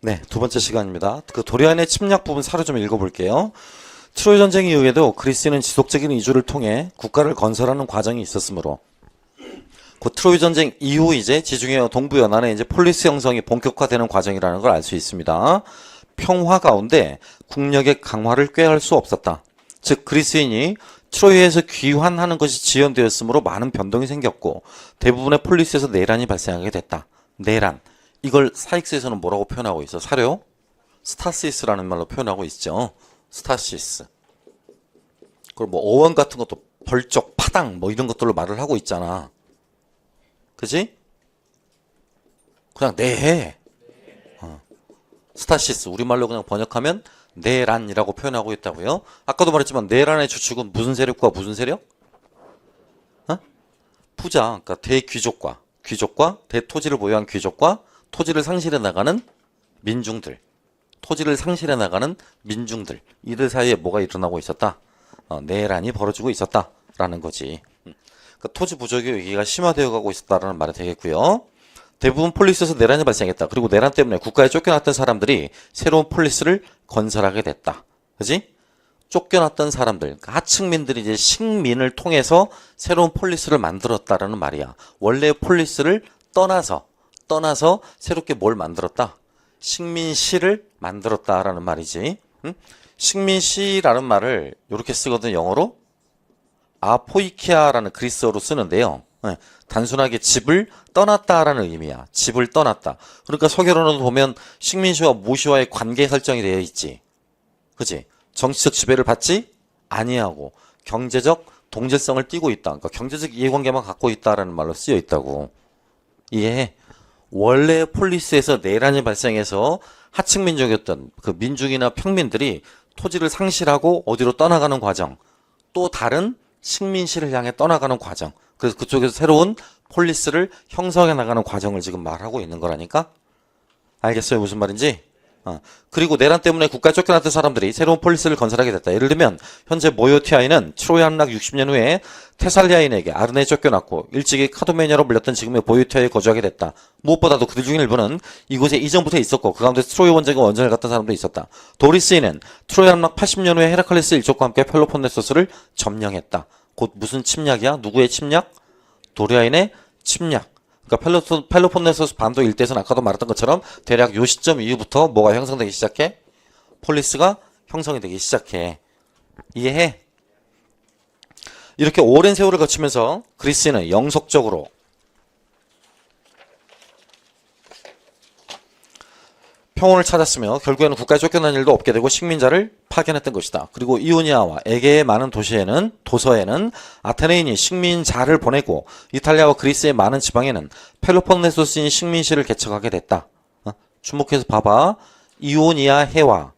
네, 두 번째 시간입니다. 그 도리안의 침략 부분 사료 좀 읽어볼게요. 트로이 전쟁 이후에도 그리스는 지속적인 이주를 통해 국가를 건설하는 과정이 있었으므로 그 트로이 전쟁 이후 이제 지중해 동부 연안에 이제 폴리스 형성이 본격화되는 과정이라는 걸 알 수 있습니다. 평화 가운데 국력의 강화를 꾀할 수 없었다. 즉 그리스인이 트로이에서 귀환하는 것이 지연되었으므로 많은 변동이 생겼고 대부분의 폴리스에서 내란이 발생하게 됐다. 내란. 이걸 사익스에서는 뭐라고 표현하고 있어? 사료? 스타시스라는 말로 표현하고 있죠. 스타시스. 그걸 뭐 어원 같은 것도 벌적, 파당 뭐 이런 것들로 말을 하고 있잖아. 그지? 그냥 내해. 스타시스. 우리말로 그냥 번역하면 내란이라고 표현하고 있다고요. 아까도 말했지만 내란의 주축은 무슨 세력과 무슨 세력? 부자. 그러니까 대귀족과 대토지를 보유한 귀족과 토지를 상실해 나가는 민중들. 토지를 상실해 나가는 민중들. 이들 사이에 뭐가 일어나고 있었다? 내란이 벌어지고 있었다라는 거지. 그러니까 토지 부족의 위기가 심화되어 가고 있었다라는 말이 되겠고요. 대부분 폴리스에서 내란이 발생했다. 그리고 내란 때문에 국가에 쫓겨났던 사람들이 새로운 폴리스를 건설하게 됐다. 그지? 쫓겨났던 사람들, 그러니까 하층민들이 이제 식민을 통해서 새로운 폴리스를 만들었다라는 말이야. 원래 폴리스를 떠나서 새롭게 뭘 만들었다? 식민시를 만들었다라는 말이지. 응? 식민시라는 말을 이렇게 쓰거든, 영어로. 아포이키아라는 그리스어로 쓰는데요. 단순하게 집을 떠났다라는 의미야. 집을 떠났다. 그러니까 서결론을 보면 식민시와 모시와의 관계 설정이 되어 있지. 그치? 정치적 지배를 받지 아니하고 경제적 동질성을 띠고 있다. 그러니까 경제적 이해관계만 갖고 있다라는 말로 쓰여 있다고. 이해해? 원래 폴리스에서 내란이 발생해서 하층민족이었던 그 민중이나 평민들이 토지를 상실하고 어디로 떠나가는 과정, 또 다른 식민시를 향해 떠나가는 과정, 그래서 그쪽에서 새로운 폴리스를 형성해 나가는 과정을 지금 말하고 있는 거라니까? 알겠어요? 무슨 말인지? 그리고 내란 때문에 국가에 쫓겨났던 사람들이 새로운 폴리스를 건설하게 됐다. 예를 들면 현재 모요티아인은 트로이 함락 60년 후에 테살리아인에게 아르네에 쫓겨났고 일찍이 카도메니아로 불렸던 지금의 모요티아에 거주하게 됐다. 무엇보다도 그들 중 일부는 이곳에 이전부터 있었고 그 가운데 트로이 원정에 원전을 갔던 사람도 있었다. 도리스인은 트로이 함락 80년 후에 헤라클레스 일족과 함께 펠로폰네소스를 점령했다. 곧 무슨 침략이야? 누구의 침략? 도리아인의 침략. 그러니까 펠로폰네소스 반도 일대에서는 아까도 말했던 것처럼 대략 요 시점 이후부터 뭐가 형성되기 시작해? 폴리스가 형성이 되기 시작해. 이해해? 이렇게 오랜 세월을 거치면서 그리스는 영속적으로 평온을 찾았으며 결국에는 국가에 쫓겨난 일도 없게 되고 식민자를 파견했던 것이다. 그리고 이오니아와 에게의 많은 도서에는 아테네인이 식민자를 보내고 이탈리아와 그리스의 많은 지방에는 펠로폰네소스인 식민시를 개척하게 됐다. 주목해서 봐봐. 이오니아 해와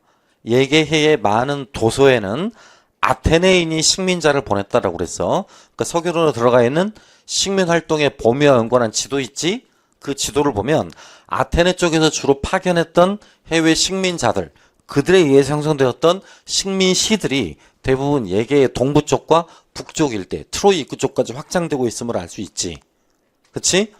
에게 해의 많은 도서에는 아테네인이 식민자를 보냈다라고 그랬어. 그러니까 서교로로 들어가 있는 식민활동의 범위와 연관한 지도 있지? 그 지도를 보면 아테네 쪽에서 주로 파견했던 해외 식민자들, 그들에 의해서 형성되었던 식민시들이 대부분 예계의 동부 쪽과 북쪽 일대, 트로이 입구 쪽까지 확장되고 있음을 알 수 있지. 그치?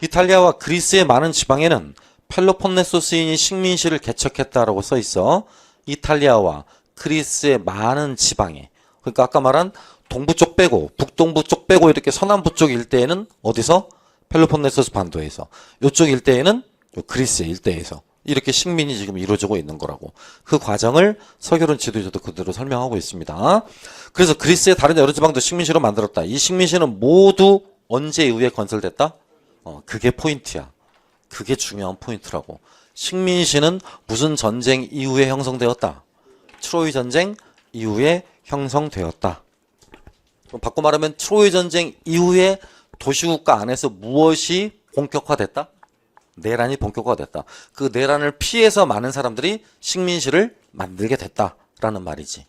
이탈리아와 그리스의 많은 지방에는 펠로폰네소스인이 식민시를 개척했다라고 써 있어. 이탈리아와 그리스의 많은 지방에. 그러니까 아까 말한 동부 쪽 빼고, 북동부 쪽 빼고 이렇게 서남부 쪽 일대에는 어디서? 펠로폰네소스 반도에서. 이쪽 일대에는 그리스 일대에서 이렇게 식민이 지금 이루어지고 있는 거라고. 그 과정을 서결론 지도에서도 그대로 설명하고 있습니다. 그래서 그리스의 다른 여러 지방도 식민시로 만들었다. 이 식민시는 모두 언제 이후에 건설됐다? 그게 포인트야. 그게 중요한 포인트라고. 식민시는 무슨 전쟁 이후에 형성되었다? 트로이 전쟁 이후에 형성되었다. 바꿔 말하면 트로이 전쟁 이후에 도시국가 안에서 무엇이 본격화됐다? 내란이 본격화됐다. 그 내란을 피해서 많은 사람들이 식민시를 만들게 됐다라는 말이지.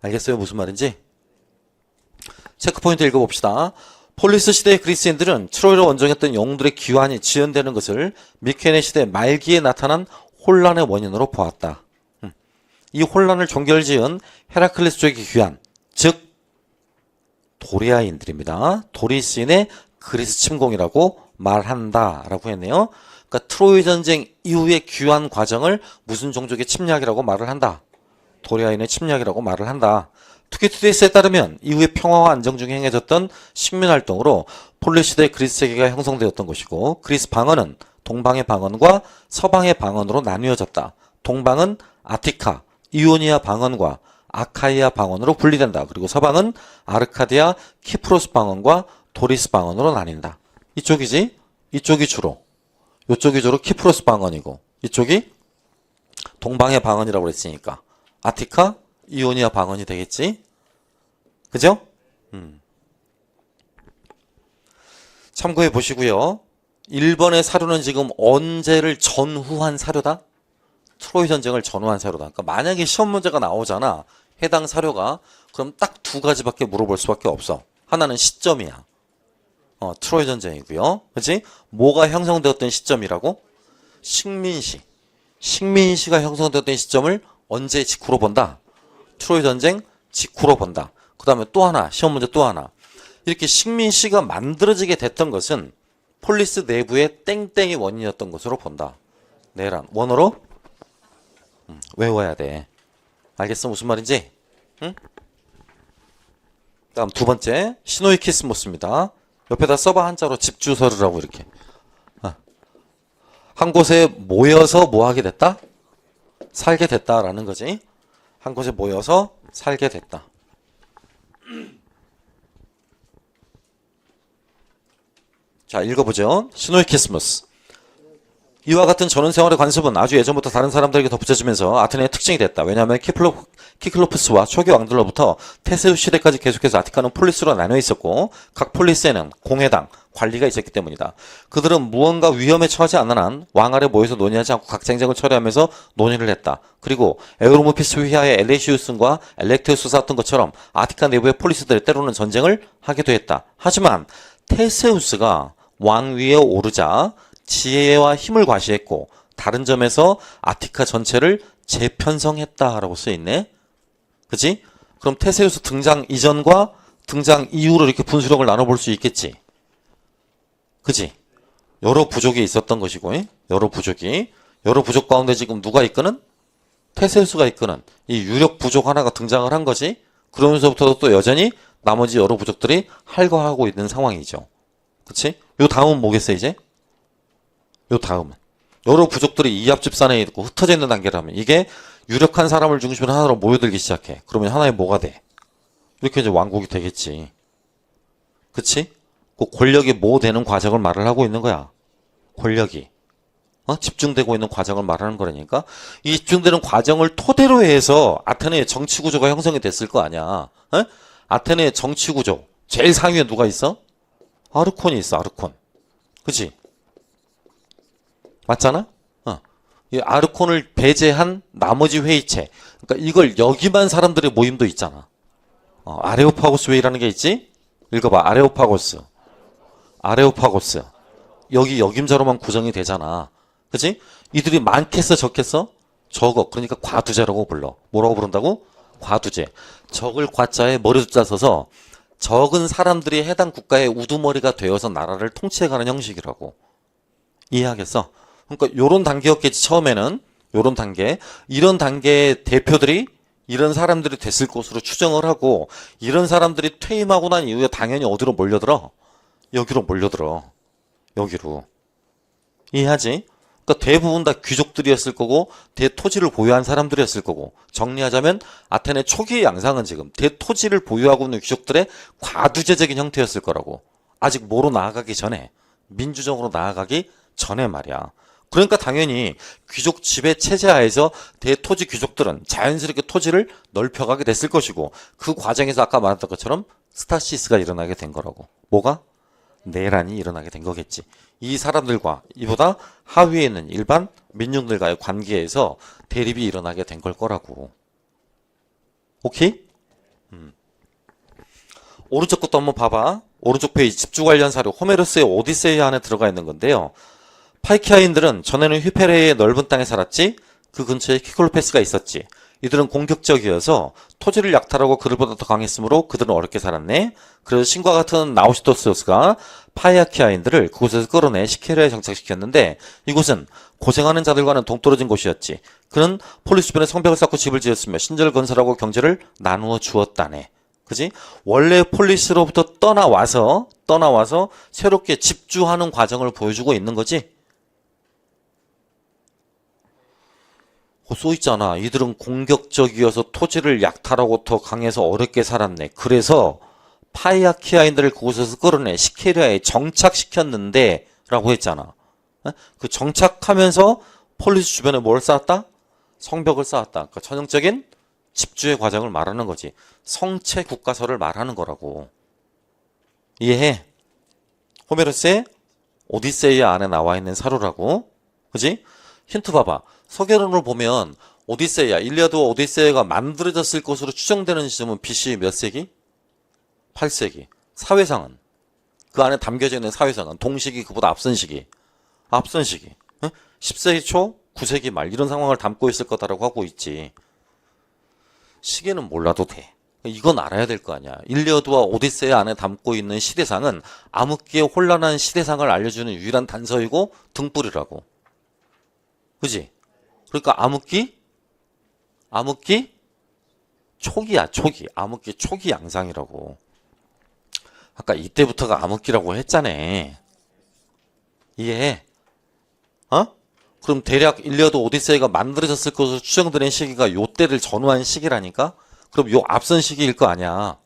알겠어요? 무슨 말인지? 체크포인트 읽어봅시다. 폴리스 시대의 그리스인들은 트로이로 원정했던 영웅들의 귀환이 지연되는 것을 미케네 시대 말기에 나타난 혼란의 원인으로 보았다. 이 혼란을 종결지은 헤라클레스 쪽의 귀환, 즉 도리아인들입니다. 도리스인의 그리스 침공이라고 말한다라고 했네요. 그러니까 트로이 전쟁 이후의 귀환 과정을 무슨 종족의 침략이라고 말을 한다. 도리아인의 침략이라고 말을 한다. 투키투데이스에 따르면 이후의 평화와 안정 중에 행해졌던 식민활동으로 폴리 시대 그리스 세계가 형성되었던 것이고 그리스 방언은 동방의 방언과 서방의 방언으로 나뉘어졌다. 동방은 아티카, 이오니아 방언과 아카이아 방언으로 분리된다. 그리고 서방은 아르카디아, 키프로스 방언과 도리스 방언으로 나뉜다. 이쪽이지? 이쪽이 주로. 이쪽이 주로 키프로스 방언이고 이쪽이 동방의 방언이라고 그랬으니까 아티카, 이오니아 방언이 되겠지? 그죠? 참고해 보시고요. 1번의 사료는 지금 언제를 전후한 사료다? 트로이 전쟁을 전후한 사료다. 그러니까 만약에 시험 문제가 나오잖아. 해당 사료가 그럼 딱 두 가지밖에 물어볼 수밖에 없어. 하나는 시점이야. 트로이 전쟁이고요. 그렇지? 뭐가 형성되었던 시점이라고? 식민시. 식민시가 형성되었던 시점을 언제 직후로 본다? 트로이 전쟁 직후로 본다. 그 다음에 또 하나, 시험 문제 또 하나. 이렇게 식민시가 만들어지게 됐던 것은 폴리스 내부의 땡땡이 원인이었던 것으로 본다. 내란. 원어로? 외워야 돼. 알겠어? 무슨 말인지? 응? 다음 두 번째, 시노이키스모스입니다. 옆에다 써봐 한자로 집 주소를 하고 이렇게. 한 곳에 모여서 뭐 하게 됐다? 살게 됐다라는 거지. 한 곳에 모여서 살게 됐다. 자, 읽어보죠. 시노이키스모스. 이와 같은 전원생활의 관습은 아주 예전부터 다른 사람들에게 덧붙여지면서 아테네의 특징이 됐다. 왜냐하면 키클로프스와 초기 왕들로부터 테세우스 시대까지 계속해서 아티카는 폴리스로 나뉘어 있었고 각 폴리스에는 공회당, 관리가 있었기 때문이다. 그들은 무언가 위험에 처하지 않는 한 왕 아래 모여서 논의하지 않고 각 쟁쟁을 처리하면서 논의를 했다. 그리고 에우로모피스 휘하의 엘레시우스과 엘렉테우스 싸웠던 것처럼 아티카 내부의 폴리스들이 때로는 전쟁을 하기도 했다. 하지만 테세우스가 왕 위에 오르자 지혜와 힘을 과시했고 다른 점에서 아티카 전체를 재편성했다라고 써있네. 그치? 그럼 테세우스 등장 이전과 등장 이후로 이렇게 분수령을 나눠볼 수 있겠지. 그치? 여러 부족이 있었던 것이고 여러 부족 가운데 지금 누가 이끄는? 테세우스가 이끄는 이 유력 부족 하나가 등장을 한 거지. 그러면서부터 또 여전히 나머지 여러 부족들이 활거하고 있는 상황이죠. 그치? 요 다음은 뭐겠어 이제? 요 다음은 여러 부족들이 이합집산에 있고 흩어져 있는 단계라면 이게 유력한 사람을 중심으로 하나로 모여들기 시작해. 그러면 하나의 뭐가 돼? 이렇게 이제 왕국이 되겠지. 그치? 그 권력이 뭐 되는 과정을 말을 하고 있는 거야. 권력이 집중되고 있는 과정을 말하는 거라니까. 이 집중되는 과정을 토대로 해서 아테네의 정치 구조가 형성이 됐을 거 아니야. 아테네의 정치 구조 제일 상위에 누가 있어? 아르콘이 있어. 아르콘. 그치? 맞잖아? 이 아르콘을 배제한 나머지 회의체. 그러니까 이걸 여기만 사람들의 모임도 있잖아. 아레오파고스 회의라는 게 있지? 읽어봐. 아레오파고스. 아레오파고스. 여기 역임자로만 구성이 되잖아. 그치? 이들이 많겠어? 적겠어? 적어. 그러니까 과두제라고 불러. 뭐라고 부른다고? 과두제. 적을 과자에 머리숫자 써서 적은 사람들이 해당 국가의 우두머리가 되어서 나라를 통치해가는 형식이라고. 이해하겠어? 그러니까 요런 단계였겠지. 처음에는 요런 단계. 이런 단계의 대표들이 이런 사람들이 됐을 것으로 추정을 하고 이런 사람들이 퇴임하고 난 이후에 당연히 어디로 몰려들어? 여기로 몰려들어. 여기로. 이해하지? 그러니까 대부분 다 귀족들이었을 거고 대토지를 보유한 사람들이었을 거고 정리하자면 아테네 초기의 양상은 지금 대토지를 보유하고 있는 귀족들의 과두제적인 형태였을 거라고. 아직 뭐로 나아가기 전에 민주적으로 나아가기 전에 말이야. 그러니까 당연히 귀족 지배 체제 하에서 대토지 귀족들은 자연스럽게 토지를 넓혀가게 됐을 것이고 그 과정에서 아까 말했던 것처럼 스타시스가 일어나게 된 거라고. 뭐가? 내란이 일어나게 된 거겠지. 이 사람들과 이보다 하위에 있는 일반 민중들과의 관계에서 대립이 일어나게 된 걸 거라고. 오케이? 오른쪽 것도 한번 봐봐. 오른쪽 페이지 집주 관련 사료 호메로스의 오디세이 안에 들어가 있는 건데요. 파이키아인들은 전에는 휘페레의 넓은 땅에 살았지. 그 근처에 키콜로페스가 있었지. 이들은 공격적이어서 토지를 약탈하고 그들보다 더 강했으므로 그들은 어렵게 살았네. 그래서 신과 같은 나우시토스가 파이아키아인들을 그곳에서 끌어내 시케르에 정착시켰는데 이곳은 고생하는 자들과는 동떨어진 곳이었지. 그는 폴리스 주변에 성벽을 쌓고 집을 지었으며 신전을 건설하고 경제를 나누어 주었다네. 그지? 원래 폴리스로부터 떠나와서 새롭게 집주하는 과정을 보여주고 있는 거지. 써 있잖아. 이들은 공격적이어서 토지를 약탈하고 더 강해서 어렵게 살았네. 그래서 파이아키아인들을 그곳에서 끌어내 시케리아에 정착시켰는데 라고 했잖아. 그 정착하면서 폴리스 주변에 뭘 쌓았다? 성벽을 쌓았다. 그러니까 전형적인 집주의 과정을 말하는 거지. 성체 국가설을 말하는 거라고. 이해해? 호메로스의 오디세이아 안에 나와 있는 사료라고. 그지? 힌트 봐봐. 서계론을 보면 오디세이아, 일리아드와 오디세이아가 만들어졌을 것으로 추정되는 시점은 BC 몇 세기? 8세기. 사회상은? 그 안에 담겨져 있는 사회상은? 동시기, 그보다 앞선 시기. 10세기 초, 9세기 말 이런 상황을 담고 있을 거다라고 하고 있지. 시기는 몰라도 돼. 이건 알아야 될 거 아니야. 일리아드와 오디세이아 안에 담고 있는 시대상은 암흑기의 혼란한 시대상을 알려주는 유일한 단서이고 등불이라고. 그지? 그러니까 암흑기 초기야, 초기. 암흑기 초기 양상이라고. 아까 이때부터가 암흑기라고 했잖아. 이해해? 그럼 대략 일리아드 오디세이가 만들어졌을 것으로 추정되는 시기가 요 때를 전후한 시기라니까? 그럼 요 앞선 시기일 거 아니야.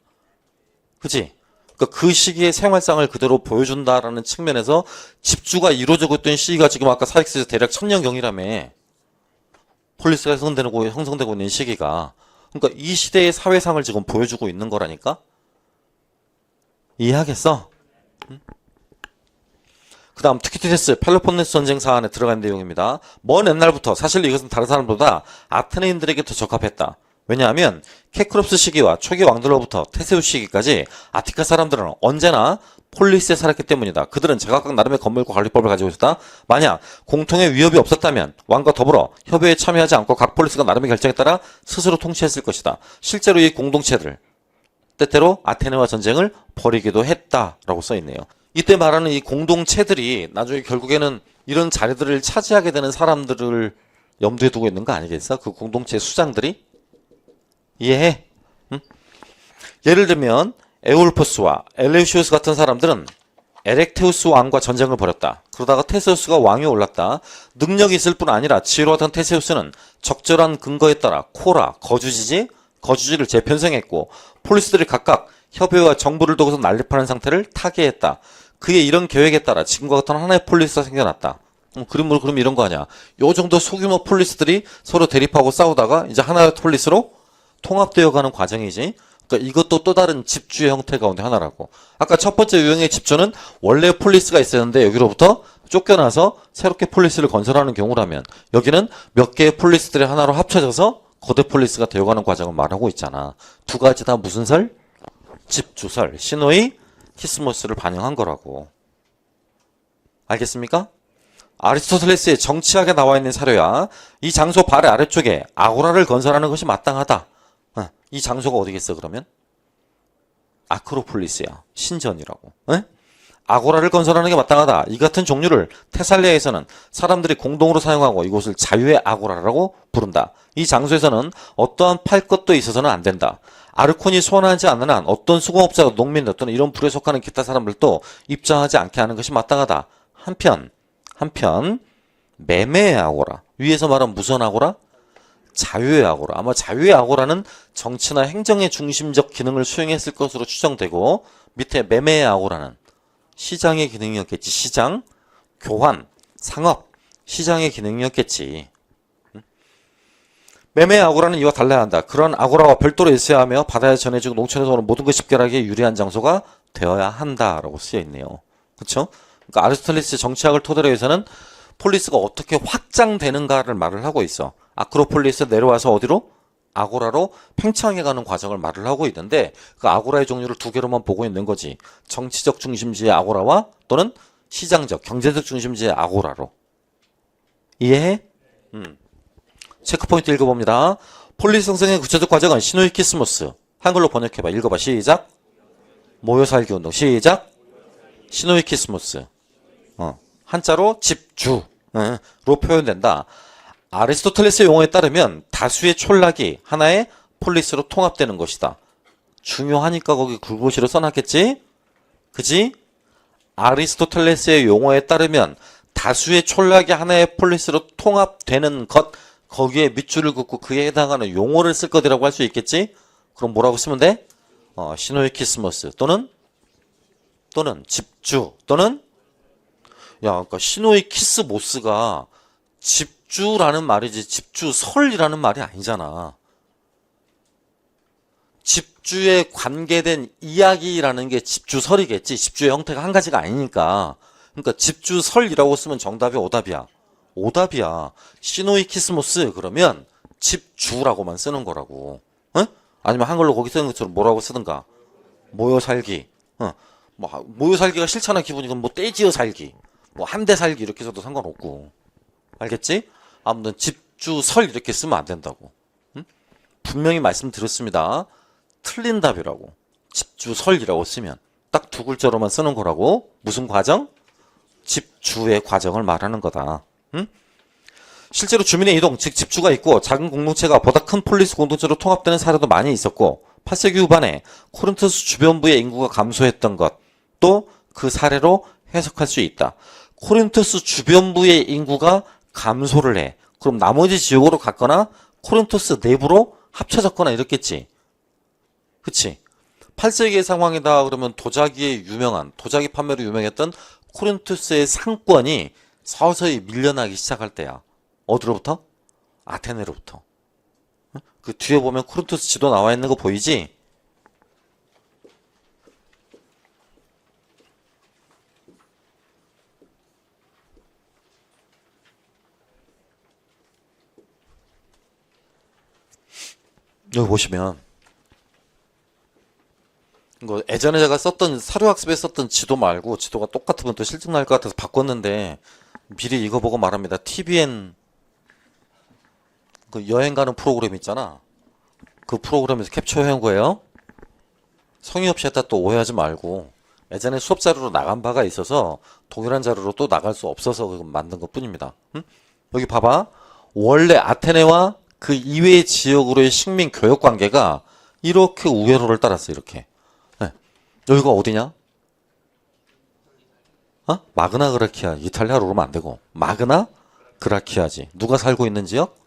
그치? 그러니까 그 시기의 생활상을 그대로 보여준다라는 측면에서 집주가 이루어지고 있던 시기가 지금 아까 사익스에서 대략 1000년경이라며. 폴리스가 형성되고 있는 시기가. 그러니까 이 시대의 사회상을 지금 보여주고 있는 거라니까? 이해하겠어? 그 다음 투키디데스 펠로폰네소 전쟁 사안에 들어간 내용입니다. 먼 옛날부터 사실 이것은 다른 사람보다 아테네인들에게 더 적합했다. 왜냐하면 케크롭스 시기와 초기 왕들로부터 테세우스 시기까지 아티카 사람들은 언제나 폴리스에 살았기 때문이다. 그들은 제각각 나름의 건물과 관리법을 가지고 있었다. 만약 공통의 위협이 없었다면 왕과 더불어 협의에 참여하지 않고 각 폴리스가 나름의 결정에 따라 스스로 통치했을 것이다. 실제로 이 공동체들 때때로 아테네와 전쟁을 벌이기도 했다라고 써있네요. 이때 말하는 이 공동체들이 나중에 결국에는 이런 자리들을 차지하게 되는 사람들을 염두에 두고 있는 거 아니겠어? 그 공동체 수장들이? 이해해? 응? 예를 들면 에올포스와 엘레우시우스 같은 사람들은 에렉테우스 왕과 전쟁을 벌였다. 그러다가 테세우스가 왕위에 올랐다. 능력이 있을 뿐 아니라 지혜로웠던 테세우스는 적절한 근거에 따라 코라, 거주지를 재편성했고 폴리스들이 각각 협회와 정부를 두고서 난립하는 상태를 타개했다. 그의 이런 계획에 따라 지금과 같은 하나의 폴리스가 생겨났다. 그럼 이런 거 아니야. 요 정도 소규모 폴리스들이 서로 대립하고 싸우다가 이제 하나의 폴리스로 통합되어 가는 과정이지. 그러니까 이것도 또 다른 집주의 형태 가운데 하나라고. 아까 첫 번째 유형의 집주는 원래 폴리스가 있었는데 여기로부터 쫓겨나서 새롭게 폴리스를 건설하는 경우라면 여기는 몇 개의 폴리스들이 하나로 합쳐져서 거대 폴리스가 되어가는 과정을 말하고 있잖아. 두 가지 다 무슨 설? 집주설, 시노이 히스모스를 반영한 거라고. 알겠습니까? 아리스토텔레스의 정치학에 나와 있는 사료야. 이 장소 발의 아래쪽에 아고라를 건설하는 것이 마땅하다. 이 장소가 어디겠어 그러면? 아크로폴리스야. 신전이라고. 아고라를 건설하는 게 마땅하다. 이 같은 종류를 테살리아에서는 사람들이 공동으로 사용하고 이곳을 자유의 아고라라고 부른다. 이 장소에서는 어떠한 팔 것도 있어서는 안 된다. 아르콘이 소원하지 않는 한 어떤 수공업자가 농민들 또는 이런 불에 속하는 기타 사람들도 입장하지 않게 하는 것이 마땅하다. 한편 매매의 아고라. 위에서 말한 무슨 아고라? 자유의 아고라. 아마 자유의 아고라는 정치나 행정의 중심적 기능을 수행했을 것으로 추정되고 밑에 매매의 아고라는 시장의 기능이었겠지. 시장, 교환, 상업, 시장의 기능이었겠지. 매매의 아고라는 이와 달라야 한다. 그런 아고라와 별도로 있어야 하며 바다에 전해지고 농촌에서 오는 모든 것 집결하기에 유리한 장소가 되어야 한다라고 쓰여 있네요. 그렇죠? 그러니까 아리스토텔레스의 정치학을 토대로 해서는 폴리스가 어떻게 확장되는가를 말을 하고 있어. 아크로폴리스 내려와서 어디로? 아고라로 팽창해가는 과정을 말을 하고 있는데 그 아고라의 종류를 두 개로만 보고 있는 거지. 정치적 중심지의 아고라와 또는 시장적, 경제적 중심지의 아고라로. 이해해? 체크포인트 읽어봅니다. 폴리스 형성의 구체적 과정은 시노이키스모스. 한글로 번역해봐. 읽어봐. 시작. 모여살기 운동. 시작. 시노이키스모스. 한자로 집주로 표현된다. 아리스토텔레스의 용어에 따르면 다수의 촌락이 하나의 폴리스로 통합되는 것이다. 중요하니까 거기 굵고시로 써놨겠지? 그지? 아리스토텔레스의 용어에 따르면 다수의 촌락이 하나의 폴리스로 통합되는 것, 거기에 밑줄을 긋고 그에 해당하는 용어를 쓸 것이라고 할 수 있겠지? 그럼 뭐라고 쓰면 돼? 시노이키스모스 또는 집주 또는 그러니까 시노이키스모스가 집주라는 말이지 집주설이라는 말이 아니잖아. 집주에 관계된 이야기라는 게 집주설이겠지. 집주의 형태가 한 가지가 아니니까. 그러니까 집주설이라고 쓰면 정답이 오답이야. 오답이야. 시노이키스모스 그러면 집주라고만 쓰는 거라고. 응? 아니면 한글로 거기 쓰는 것처럼 뭐라고 쓰든가. 모여 살기. 모여 살기가 싫잖아 기분이. 그럼 뭐 떼지어 살기. 뭐 한 대 살기 이렇게 써도 상관없고. 알겠지? 아무튼 집주설 이렇게 쓰면 안 된다고. 응? 분명히 말씀드렸습니다. 틀린 답이라고. 집주설이라고 쓰면 딱 두 글자로만 쓰는 거라고. 무슨 과정? 집주의 과정을 말하는 거다. 응? 실제로 주민의 이동, 즉 집주가 있고 작은 공동체가 보다 큰 폴리스 공동체로 통합되는 사례도 많이 있었고 8세기 후반에 코린토스 주변부의 인구가 감소했던 것도 그 사례로 해석할 수 있다. 코린토스 주변부의 인구가 감소를 해. 그럼 나머지 지역으로 갔거나 코린토스 내부로 합쳐졌거나 이렇겠지. 그치? 8세기의 상황이다 그러면 도자기 판매로 유명했던 코린토스의 상권이 서서히 밀려나기 시작할 때야. 어디로부터? 아테네로부터. 그 뒤에 보면 코린토스 지도 나와 있는 거 보이지? 여기 보시면 이거 예전에 제가 썼던 사료학습에 썼던 지도 말고 지도가 똑같으면 또 실증 날 것 같아서 바꿨는데 미리 이거 보고 말합니다. TVN 그 여행 가는 프로그램 있잖아. 그 프로그램에서 캡처해온 거예요. 성의 없이 했다 또 오해하지 말고 예전에 수업 자료로 나간 바가 있어서 동일한 자료로 또 나갈 수 없어서 만든 것 뿐입니다. 응? 여기 봐봐. 원래 아테네와 그 이외의 지역으로의 식민 교역 관계가 이렇게 우회로를 따랐어. 이렇게. 네. 여기가 어디냐? 마그나 그라키아. 이탈리아로 오면 안 되고 마그나 그라키아지. 누가 살고 있는 지역?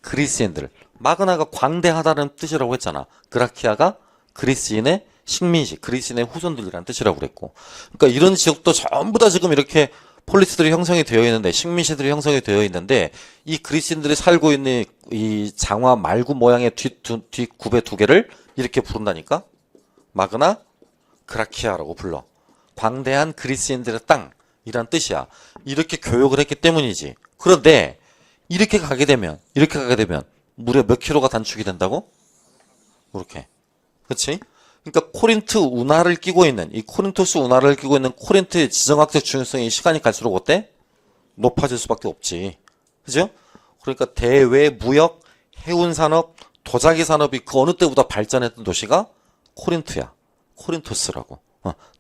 그리스인들. 마그나가 광대하다는 뜻이라고 했잖아. 그라키아가 그리스인의 식민지, 그리스인의 후손들이라는 뜻이라고 그랬고. 그러니까 이런 지역도 전부 다 지금 이렇게 폴리스들이 형성이 되어 있는데, 식민지들이 형성이 되어 있는데, 이 그리스인들이 살고 있는 이 장화 말구 모양의 뒷굽의 두 개를 이렇게 부른다니까? 마그나 그라키아라고 불러. 광대한 그리스인들의 땅이란 뜻이야. 이렇게 교역을 했기 때문이지. 그런데 이렇게 가게 되면 무려 몇 킬로가 단축이 된다고? 이렇게. 그치? 그러니까 코린트 운하를 끼고 있는 이 코린토스 운하를 끼고 있는 코린트의 지정학적 중요성이 시간이 갈수록 어때? 높아질 수밖에 없지. 그죠? 그러니까 대외 무역, 해운 산업, 도자기 산업이 그 어느 때보다 발전했던 도시가 코린트야. 코린토스라고.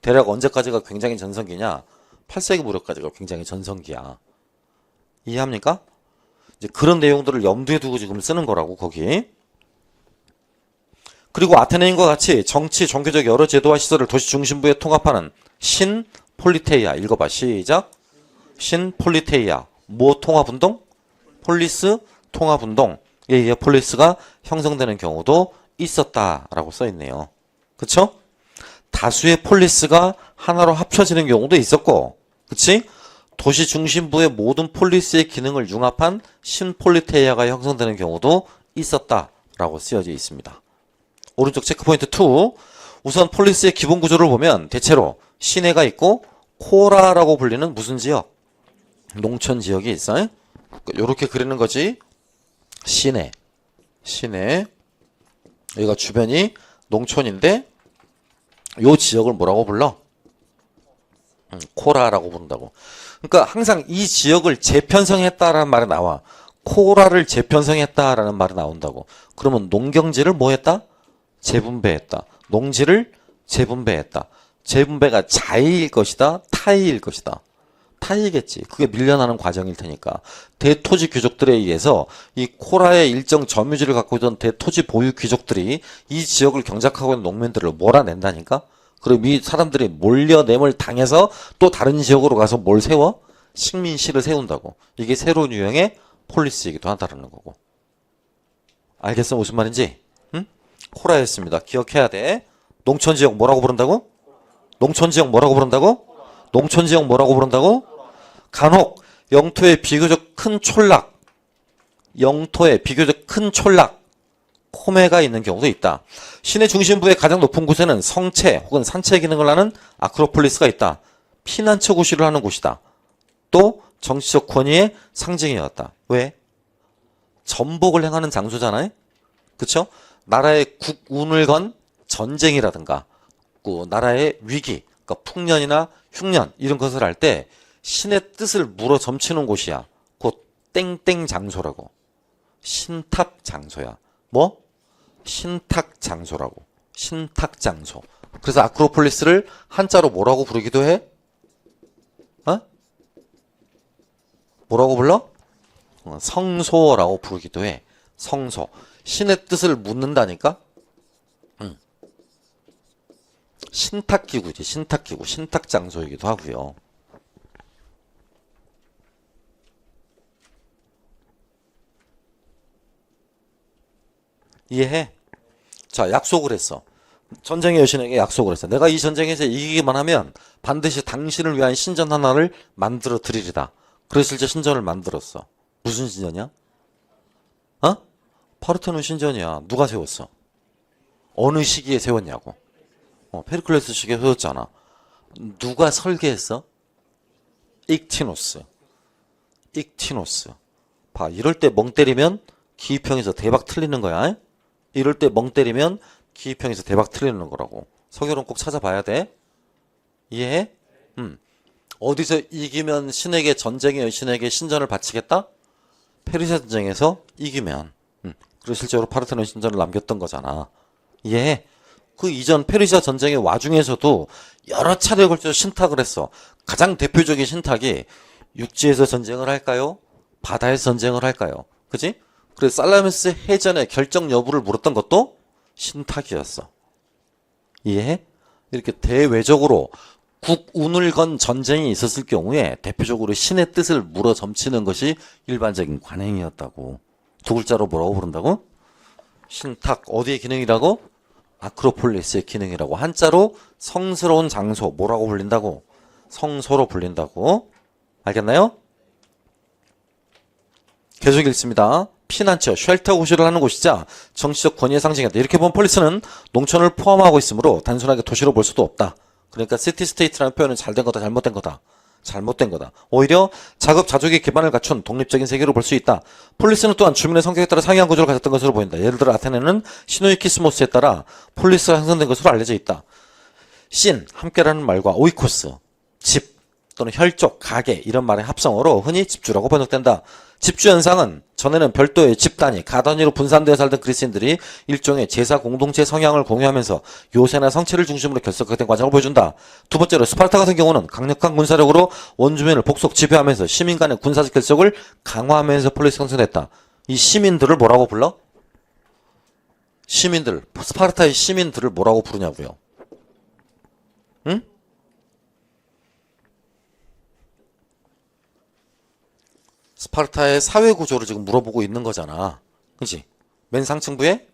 대략 언제까지가 굉장히 전성기냐? 8세기 무렵까지가 굉장히 전성기야. 이해합니까? 이제 그런 내용들을 염두에 두고 지금 쓰는 거라고 거기. 그리고 아테네인과 같이 정치, 종교적 여러 제도와 시설을 도시 중심부에 통합하는 신폴리테이아. 읽어봐. 시작. 신폴리테이아. 뭐 통합운동? 폴리스 통합운동에 의해 폴리스가 형성되는 경우도 있었다라고 써있네요. 그쵸? 다수의 폴리스가 하나로 합쳐지는 경우도 있었고, 그치? 도시 중심부의 모든 폴리스의 기능을 융합한 신폴리테이아가 형성되는 경우도 있었다라고 쓰여져 있습니다. 오른쪽 체크포인트 2. 우선 폴리스의 기본 구조를 보면 대체로 시내가 있고 코라라고 불리는 무슨 지역? 농촌 지역이 있어요. 이렇게 그리는 거지. 시내. 여기가 주변이 농촌인데 요 지역을 뭐라고 불러? 코라라고 부른다고. 그러니까 항상 이 지역을 재편성했다라는 말이 나와. 코라를 재편성했다라는 말이 나온다고. 그러면 농경지를 뭐 했다? 재분배했다. 농지를 재분배했다. 재분배가 자의일 것이다? 타의일 것이다? 타의겠지. 그게 밀려나는 과정일 테니까. 대토지 귀족들에 의해서 이 코라의 일정 점유지를 갖고 있던 대토지 보유 귀족들이 이 지역을 경작하고 있는 농민들을 몰아낸다니까? 그럼 이 사람들이 몰려냄을 당해서 또 다른 지역으로 가서 뭘 세워? 식민시를 세운다고. 이게 새로운 유형의 폴리스이기도 하다는 거고. 알겠어? 무슨 말인지? 응? 코라였습니다. 기억해야 돼. 농촌지역 뭐라고 부른다고? 농촌지역 뭐라고 부른다고? 농촌지역 뭐라고 부른다고? 간혹 영토의 비교적 큰 촌락, 영토의 비교적 큰 촌락, 코메가 있는 경우도 있다. 시내 중심부의 가장 높은 곳에는 성체 혹은 산체 기능을 하는 아크로폴리스가 있다. 피난처 구실을 하는 곳이다. 또 정치적 권위의 상징이었다. 왜? 전복을 행하는 장소잖아요. 그렇죠? 나라의 국운을 건 전쟁이라든가 나라의 위기, 그러니까 풍년이나 흉년 이런 것을 할 때 신의 뜻을 물어 점치는 곳이야. 곧 땡땡 장소라고. 신탁 장소야. 뭐? 신탁 장소라고. 신탁 장소. 그래서 아크로폴리스를 한자로 뭐라고 부르기도 해? 어? 뭐라고 불러? 성소라고 부르기도 해. 성소. 신의 뜻을 묻는다니까? 신탁기구지. 신탁기구. 신탁장소이기도 하고요. 이해해? 자, 약속을 했어. 전쟁의 여신에게 약속을 했어. 내가 이 전쟁에서 이기기만 하면 반드시 당신을 위한 신전 하나를 만들어 드리리다. 그래서 실제 신전을 만들었어. 무슨 신전이야? 어? 파르테논 신전이야. 누가 세웠어? 어느 시기에 세웠냐고. 페르클레스 시기에 세웠잖아. 누가 설계했어? 익티노스. 익티노스. 봐, 이럴 때 멍 때리면 기입형에서 대박 틀리는 거야. 이럴 때 멍 때리면 기입형에서 대박 틀리는 거라고. 석열은 꼭 찾아봐야 돼. 이해해? 어디서 이기면 신에게 전쟁의 여신에게 신전을 바치겠다? 페르시아 전쟁에서 이기면. 그래서 실제로 파르테논 신전을 남겼던 거잖아. 이해해? 그 이전 페르시아 전쟁의 와중에서도 여러 차례에 걸쳐 신탁을 했어. 가장 대표적인 신탁이 육지에서 전쟁을 할까요? 바다에서 전쟁을 할까요? 그지? 그래서 살라미스 해전의 결정 여부를 물었던 것도 신탁이었어. 이해해? 이렇게 대외적으로 국운을 건 전쟁이 있었을 경우에 대표적으로 신의 뜻을 물어 점치는 것이 일반적인 관행이었다고. 두 글자로 뭐라고 부른다고? 신탁. 어디의 기능이라고? 아크로폴리스의 기능이라고. 한자로 성스러운 장소. 뭐라고 불린다고? 성소로 불린다고. 알겠나요? 계속 읽습니다. 피난처, 쉘터 구실을 하는 곳이자 정치적 권위의 상징이다. 이렇게 보면 폴리스는 농촌을 포함하고 있으므로 단순하게 도시로 볼 수도 없다. 그러니까 시티 스테이트라는 표현은 잘된 거다, 잘못된 거다. 잘못된 거다. 오히려 자급자족의 기반을 갖춘 독립적인 세계로 볼 수 있다. 폴리스는 또한 주민의 성격에 따라 상이한 구조를 가졌던 것으로 보인다. 예를 들어 아테네는 시노이키스모스에 따라 폴리스가 형성된 것으로 알려져 있다. 신, 함께라는 말과 오이코스, 집 또는 혈족, 가게 이런 말의 합성어로 흔히 집주라고 번역된다. 집주 현상은 전에는 별도의 집단이 가단위로 분산되어 살던 그리스인들이 일종의 제사 공동체 성향을 공유하면서 요새나 성체를 중심으로 결속화된 과정을 보여준다. 두 번째로 스파르타 같은 경우는 강력한 군사력으로 원주민을 복속 지배하면서 시민 간의 군사적 결속을 강화하면서 폴리스 형성됐다. 이 시민들을 뭐라고 불러? 시민들, 스파르타의 시민들을 뭐라고 부르냐고요. 응? 스파르타의 사회 구조를 지금 물어보고 있는 거잖아. 그치? 맨 상층부에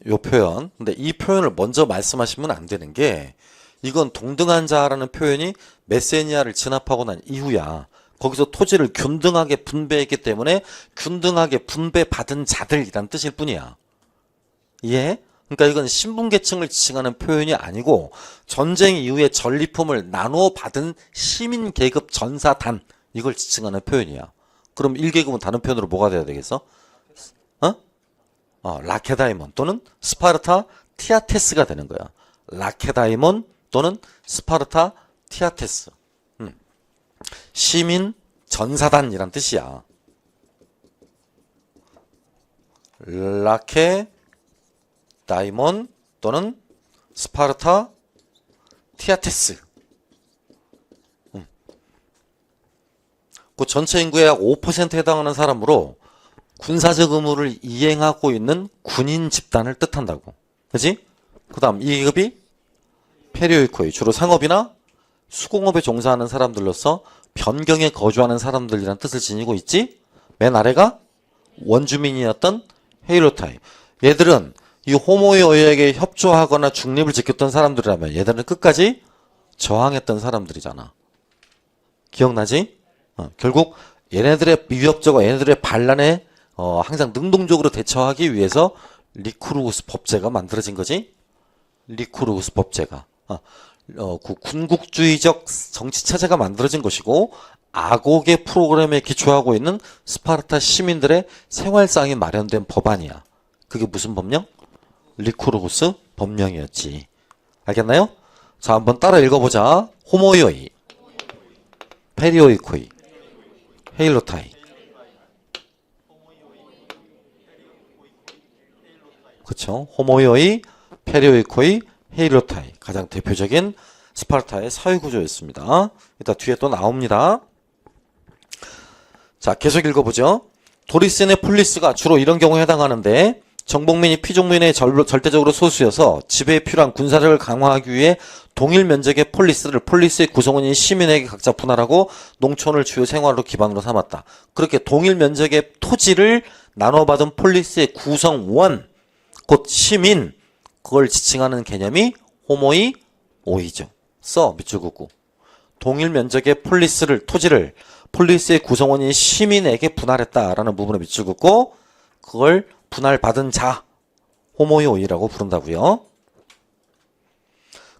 요 표현. 근데 이 표현을 먼저 말씀하시면 안 되는 게 이건 동등한 자라는 표현이 메세니아를 진압하고 난 이후야. 거기서 토지를 균등하게 분배했기 때문에 균등하게 분배받은 자들이란 뜻일 뿐이야. 이해해? 그러니까 이건 신분계층을 지칭하는 표현이 아니고 전쟁 이후에 전리품을 나누어 받은 시민계급 전사단 이걸 지칭하는 표현이야. 그럼 1계급은 다른 표현으로 뭐가 돼야 되겠어? 라케다이몬 또는 스파르타 티아테스가 되는 거야. 라케다이몬 또는 스파르타 티아테스. 시민 전사단이란 뜻이야. 라케, 다이몬 또는 스파르타, 티아테스. 그 전체 인구의 약 5%에 해당하는 사람으로 군사적 의무를 이행하고 있는 군인 집단을 뜻한다고. 그지? 그 다음 이 계급이 페리오이코이, 주로 상업이나 수공업에 종사하는 사람들로서 변경에 거주하는 사람들이란 뜻을 지니고 있지? 맨 아래가 원주민이었던 헤일로타이. 얘들은 이 호모이오이에게 협조하거나 중립을 지켰던 사람들이라면 얘들은 끝까지 저항했던 사람들이잖아. 기억나지? 결국 얘네들의 위협적과 얘네들의 반란에 항상 능동적으로 대처하기 위해서 리쿠르구스 법제가 만들어진 거지. 리쿠르구스 법제가 그 군국주의적 정치 체제가 만들어진 것이고, 아고게 프로그램에 기초하고 있는 스파르타 시민들의 생활상이 마련된 법안이야. 그게 무슨 법령? 리쿠르구스 법령이었지. 알겠나요? 자, 한번 따라 읽어보자. 호모이오이, 페리오이코이, 헤일로타이. 그쵸? 호모이오이, 페리오이코이, 헤일로타이. 가장 대표적인 스파르타의 사회구조였습니다. 이따 뒤에 또 나옵니다. 자, 계속 읽어보죠. 도리스네 폴리스가 주로 이런 경우에 해당하는데, 정복민이 피종민의 절대적으로 소수여서 지배에 필요한 군사력을 강화하기 위해 동일 면적의 폴리스의 구성원인 시민에게 각자 분할하고 농촌을 주요 생활로 기반으로 삼았다. 그렇게 동일 면적의 토지를 나눠받은 폴리스의 구성원, 곧 시민, 그걸 지칭하는 개념이 호모이 오이죠. 밑줄 긋고. 동일 면적의 토지를 폴리스의 구성원인 시민에게 분할했다라는 부분에 밑줄 긋고, 그걸 분할받은 자, 호모이 오이라고 부른다고요.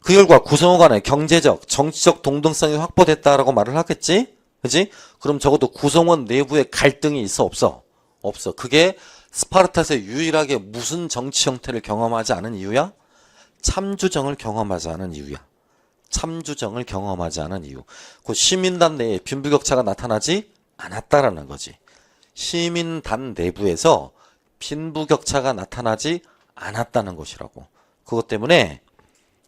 그 결과 구성원 간의 경제적, 정치적 동등성이 확보됐다라고 말을 하겠지? 그지? 그럼 적어도 구성원 내부에 갈등이 있어, 없어? 없어. 그게 스파르타에서 유일하게 무슨 정치 형태를 경험하지 않은 이유야? 참주정을 경험하지 않은 이유야. 참주정을 경험하지 않은 이유. 그 시민단 내에 빈부격차가 나타나지 않았다라는 거지. 시민단 내부에서 빈부격차가 나타나지 않았다는 것이라고. 그것 때문에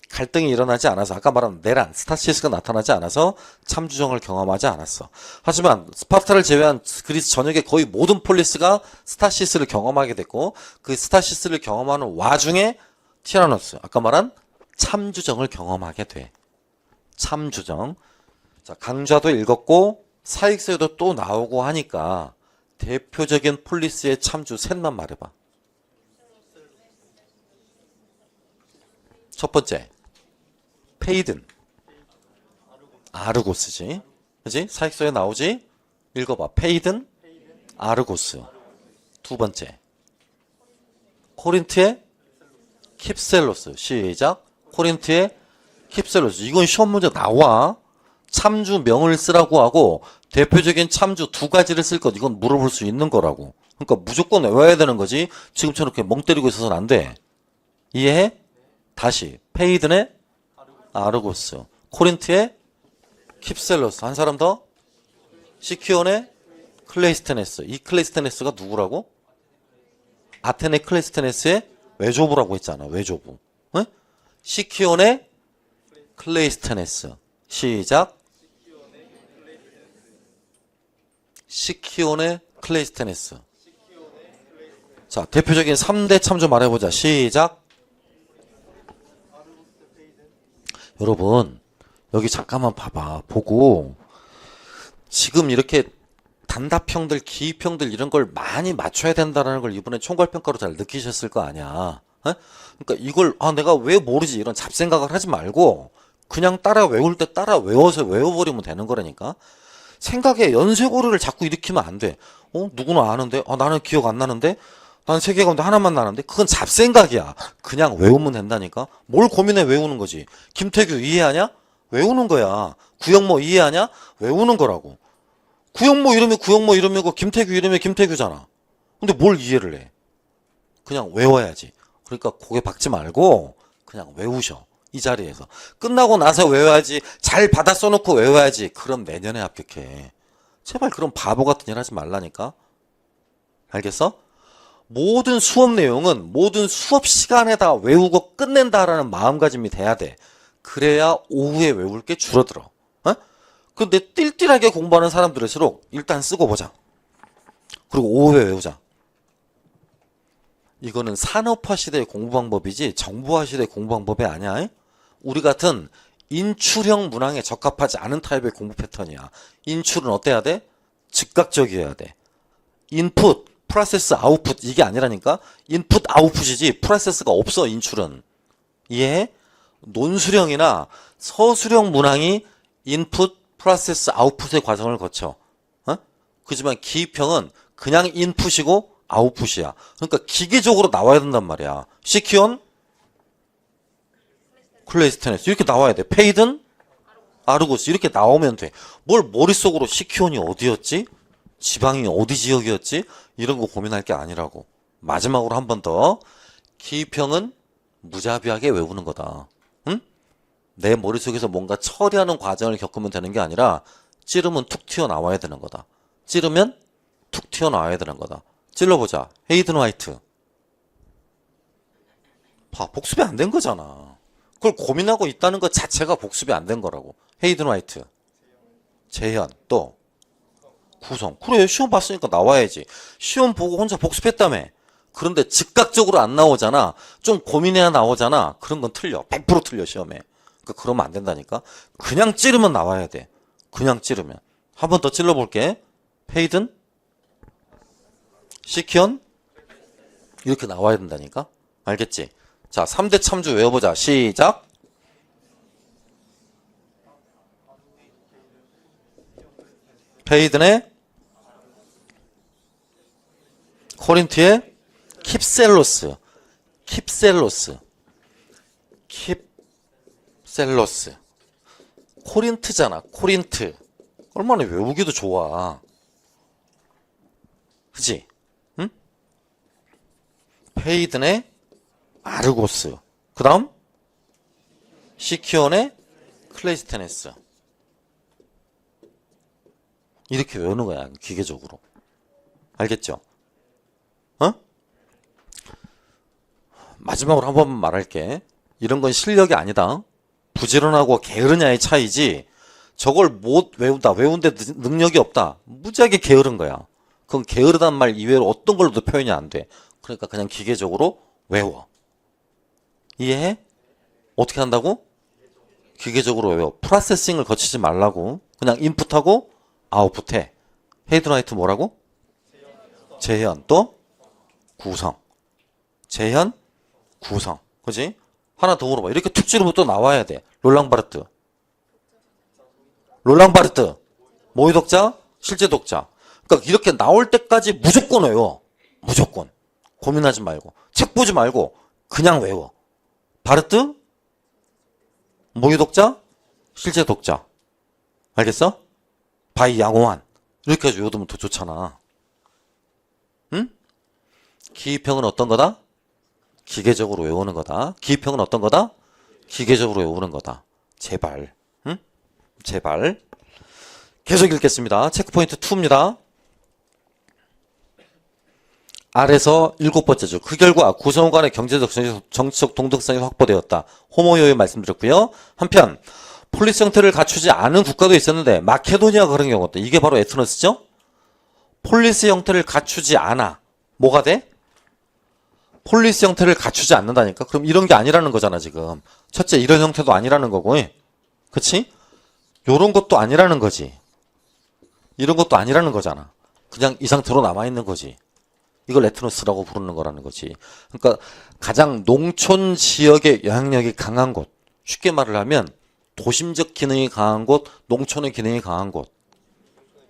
갈등이 일어나지 않아서, 아까 말한 내란, 스타시스가 나타나지 않아서 참주정을 경험하지 않았어. 하지만 스파르타를 제외한 그리스 전역의 거의 모든 폴리스가 스타시스를 경험하게 됐고, 그 스타시스를 경험하는 와중에 티라노스, 아까 말한 참주정을 경험하게 돼. 참주정. 자, 강좌도 읽었고 사익서에도 또 나오고 하니까 대표적인 폴리스의 참주 셋만 말해봐. 첫 번째, 페이든, 아르고스지. 그지? 사익서에 나오지? 읽어봐. 페이든, 아르고스. 두 번째, 코린트의 킵셀로스. 시작. 코린트의 킵셀로스. 이건 시험 문제 나와. 참주명을 쓰라고 하고 대표적인 참주 두 가지를 쓸 것, 이건 물어볼 수 있는 거라고. 그러니까 무조건 외워야 되는 거지. 지금처럼 이렇게 멍 때리고 있어서는 안 돼. 이해해? 다시. 페이든의 아르고스, 코린트의 킵셀로스. 한 사람 더. 시키온의 클레이스테네스. 이 클레이스테네스가 누구라고? 아테네 클레이스테네스의 외조부라고 했잖아. 외조부. 응? 시키온의 클레이스테네스. 시작. 시키온의 클레이스테네스. 자, 대표적인 3대 참조 말해보자. 시작. 여러분, 여기 잠깐만 봐봐. 보고 지금 이렇게 단답형들, 기입형들 이런 걸 많이 맞춰야 된다는 걸 이번에 총괄평가로 잘 느끼셨을 거 아니야. 그러니까 이걸 내가 왜 모르지 이런 잡생각을 하지 말고 그냥 따라 외울 때 따라 외워서 외워버리면 되는 거라니까. 생각에 연쇄고리를 자꾸 일으키면 안 돼. 누구는 아는데? 나는 기억 안 나는데? 난 세계관도 하나만 나는데? 그건 잡생각이야. 그냥 외우면 된다니까. 뭘 고민해 외우는 거지. 김태규 이해하냐? 외우는 거야. 구영모 이해하냐? 외우는 거라고. 구영모 이름이 구영모 이름이고 김태규 이름이 김태규잖아. 근데 뭘 이해를 해? 그냥 외워야지. 그러니까 고개 박지 말고 그냥 외우셔. 이 자리에서. 끝나고 나서 외워야지. 잘 받아 써놓고 외워야지. 그럼 내년에 합격해. 제발 그런 바보 같은 일 하지 말라니까. 알겠어? 모든 수업 내용은 모든 수업 시간에다 외우고 끝낸다라는 마음가짐이 돼야 돼. 그래야 오후에 외울 게 줄어들어. 어? 근데 띨띨하게 공부하는 사람들일수록 일단 쓰고 보자. 그리고 오후에 외우자. 이거는 산업화 시대의 공부 방법이지 정보화 시대의 공부 방법이 아니야. 우리 같은 인출형 문항에 적합하지 않은 타입의 공부 패턴이야. 인출은 어때야 돼? 즉각적이어야 돼. 인풋, 프로세스, 아웃풋 이게 아니라니까. 인풋, 아웃풋이지 프로세스가 없어. 인출은. 이해해? 논술형이나 서술형 문항이 인풋, 프로세스, 아웃풋의 과정을 거쳐. 그지만 기입형은 그냥 인풋이고 아웃풋이야. 그러니까 기계적으로 나와야 된단 말이야. 시키온, 클레이스테네스 이렇게 나와야 돼. 페이든, 아르고스 이렇게 나오면 돼. 뭘 머릿속으로 시키온이 어디였지? 지방이 어디 지역이었지? 이런 거 고민할 게 아니라고. 마지막으로 한 번 더. 기입형은 무자비하게 외우는 거다. 응? 내 머릿속에서 뭔가 처리하는 과정을 겪으면 되는 게 아니라 찌르면 툭 튀어나와야 되는 거다. 찌르면 툭 튀어나와야 되는 거다. 찔러보자. 헤이든 화이트. 봐, 복습이 안 된 거잖아. 그걸 고민하고 있다는 것 자체가 복습이 안 된 거라고. 헤이든 화이트. 재현. 또 구성. 그래, 시험 봤으니까 나와야지. 시험 보고 혼자 복습했다며. 그런데 즉각적으로 안 나오잖아. 좀 고민해야 나오잖아. 그런 건 틀려. 100% 틀려, 시험에. 그러니까 그러면 안 된다니까. 그냥 찌르면 나와야 돼. 그냥 찌르면. 한 번 더 찔러볼게. 헤이든, 시키온 이렇게 나와야 된다니까. 알겠지? 자, 3대 참주 외워보자. 시작. 페이든의 코린트의 킵셀로스. 킵셀로스. 킵셀로스. 코린트잖아. 코린트. 얼마나 외우기도 좋아. 그치? 응? 페이든의 아르고스. 그 다음 시키온의 클레이스테네스. 이렇게 외우는 거야. 기계적으로. 알겠죠? 어? 마지막으로 한 번만 말할게. 이런 건 실력이 아니다. 부지런하고 게으르냐의 차이지 저걸 못 외운다. 외운데 능력이 없다. 무지하게 게으른 거야. 그건 게으르단 말 이외로 어떤 걸로도 표현이 안 돼. 그러니까 그냥 기계적으로 외워. 이해해? 어떻게 한다고? 기계적으로 외워. 프로세싱을 거치지 말라고. 그냥 인풋하고 아웃풋해. 헤이든 화이트 뭐라고? 재현. 또 구성. 재현, 구성. 그지? 하나 더 물어봐. 이렇게 툭 찌르면 또 나와야 돼. 롤랑바르트. 롤랑바르트. 모의 독자, 실제 독자. 그러니까 이렇게 나올 때까지 무조건 외워. 무조건. 고민하지 말고. 책 보지 말고 그냥 외워. 바르트, 모의 독자, 실제 독자. 알겠어? 바이 양호한. 이렇게 해서 외우면 더 좋잖아. 응? 기입형은 어떤 거다? 기계적으로 외우는 거다. 기입형은 어떤 거다? 기계적으로 외우는 거다. 제발. 응? 제발. 계속 읽겠습니다. 체크포인트 2입니다. 아래서 7번째 줄. 그 결과 구성원 간의 경제적, 정치적 동등성이 확보되었다. 호모요에 말씀드렸고요. 한편 폴리스 형태를 갖추지 않은 국가도 있었는데 마케도니아가 그런 경우다. 이게 바로 에트노스죠? 폴리스 형태를 갖추지 않아. 뭐가 돼? 폴리스 형태를 갖추지 않는다니까? 그럼 이런 게 아니라는 거잖아, 지금. 첫째, 이런 형태도 아니라는 거고. 그치? 요런 것도 아니라는 거지. 이런 것도 아니라는 거잖아. 그냥 이 상태로 남아있는 거지. 이걸 에트노스라고 부르는 거라는 거지. 그러니까 가장 농촌 지역의 영향력이 강한 곳. 쉽게 말을 하면 도심적 기능이 강한 곳, 농촌의 기능이 강한 곳.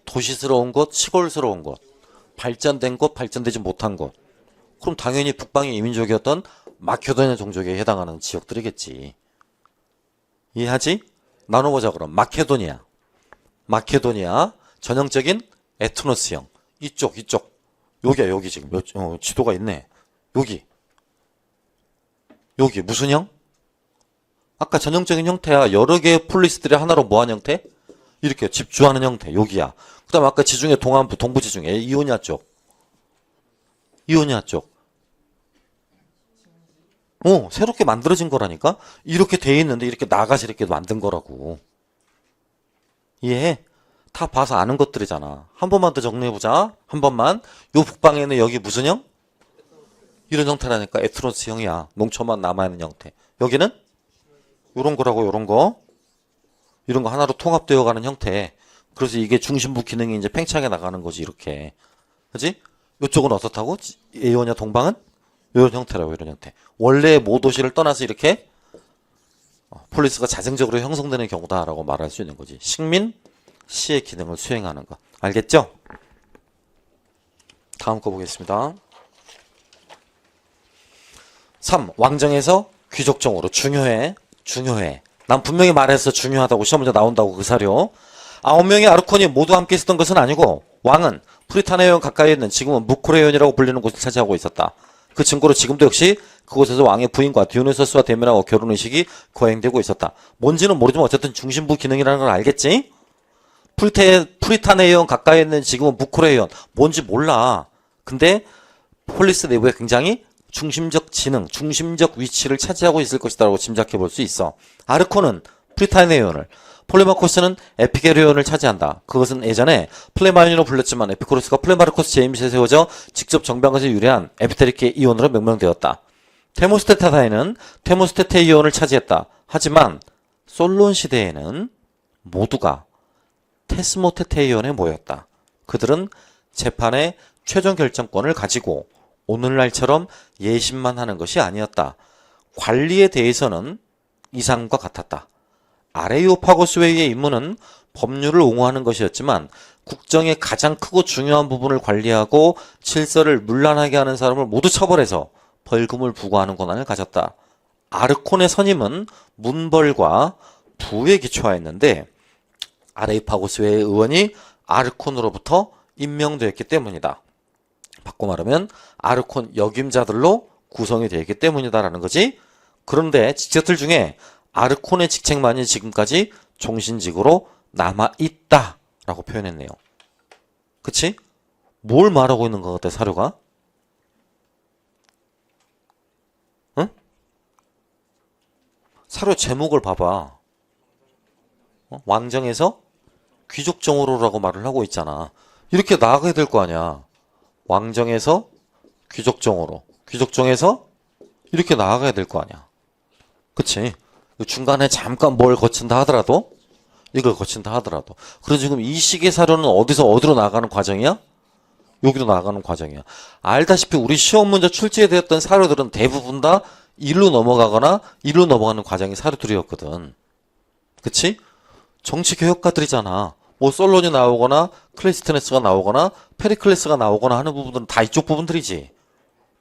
도시스러운 곳, 시골스러운 곳. 발전된 곳, 발전되지 못한 곳. 그럼 당연히 북방의 이민족이었던 마케도니아 종족에 해당하는 지역들이겠지. 이해하지? 나눠보자 그럼. 마케도니아. 마케도니아. 전형적인 에트노스형. 이쪽. 여기야, 여기 지금. 지도가 있네. 여기. 무슨 형? 아까 전형적인 형태야. 여러 개의 폴리스들이 하나로 뭐한 형태? 이렇게 집주하는 형태. 여기야. 그 다음 아까 지중해 동안부, 동부 지중해. 이오니아 쪽. 이오니아 쪽. 새롭게 만들어진 거라니까? 이렇게 돼 있는데 이렇게 나가서 이렇게 만든 거라고. 이해해? 다 봐서 아는 것들이잖아. 한 번만 더 정리해보자. 한 번만. 요 북방에는 여기 무슨 형? 이런 형태라니까. 에트로스형이야. 농초만 남아있는 형태. 여기는? 요런 거라고, 요런 거. 이런 거 하나로 통합되어 가는 형태. 그래서 이게 중심부 기능이 이제 팽창해 나가는 거지, 이렇게. 그지? 요쪽은 어떻다고? 에오냐 동방은? 이런 형태라고, 이런 형태. 원래 모도시를 떠나서 이렇게 폴리스가 자생적으로 형성되는 경우다라고 말할 수 있는 거지. 식민, 시의 기능을 수행하는 것. 알겠죠? 다음 거 보겠습니다. 3. 왕정에서 귀족정으로. 중요해. 중요해. 난 분명히 말했어. 중요하다고. 시험 문제 나온다고 그 사료. 9명의 아르콘이 모두 함께 있었던 것은 아니고 왕은 프리타네온 가까이에 있는 지금은 무코레온이라고 불리는 곳을 차지하고 있었다. 그 증거로 지금도 역시 그곳에서 왕의 부인과 디오니소스와 대면하고 결혼의식이 거행되고 있었다. 뭔지는 모르지만 어쨌든 중심부 기능이라는 걸 알겠지? 프리타네온 가까이에 있는 지금은 무코레온. 뭔지 몰라. 근데 폴리스 내부에 굉장히 중심적 지능, 중심적 위치를 차지하고 있을 것이다라고 짐작해 볼 수 있어. 아르콘은 프리타네온을, 폴레마코스는 에피게리온을 차지한다. 그것은 예전에 플레마이온으로 불렸지만 에피코로스가 플레마르코스 제임스에 세워져 직접 정비한 것에 유래한 에피테리케 이온으로 명명되었다. 테모스테타사에는 테모스테테 이온을 차지했다. 하지만 솔론 시대에는 모두가 테스모테테 이온에 모였다. 그들은 재판의 최종 결정권을 가지고 오늘날처럼 예심만 하는 것이 아니었다. 관리에 대해서는 이상과 같았다. 아레오파고스웨이의 임무는 법률을 옹호하는 것이었지만 국정의 가장 크고 중요한 부분을 관리하고 질서를 문란하게 하는 사람을 모두 처벌해서 벌금을 부과하는 권한을 가졌다. 아르콘의 선임은 문벌과 부에 기초하였는데 아레오파고스웨이 의원이 아르콘으로부터 임명되었기 때문이다. 바꿔 말하면 아르콘 역임자들로 구성이 되어 있기 때문이다라는 거지. 그런데 직책들 중에 아르콘의 직책만이 지금까지 종신직으로 남아있다라고 표현했네요. 그치? 뭘 말하고 있는 것 같아, 사료가? 응? 사료 제목을 봐봐. 왕정에서 귀족정으로라고 말을 하고 있잖아. 이렇게 나가야 될 거 아니야. 왕정에서 귀족정으로, 귀족정에서 이렇게 나아가야 될 거 아니야. 그치? 중간에 잠깐 뭘 거친다 하더라도, 이걸 거친다 하더라도. 그래서 지금 이 식의 사료는 어디로 나가는 과정이야? 여기로 나가는 과정이야. 알다시피 우리 시험 문제 출제되었던 사료들은 대부분 다 일로 넘어가거나 일로 넘어가는 과정이 사료들이었거든. 그치? 정치 개혁가들이잖아. 뭐 솔론이 나오거나 클리스테네스가 나오거나 페리클레스가 나오거나 하는 부분들은 다 이쪽 부분들이지.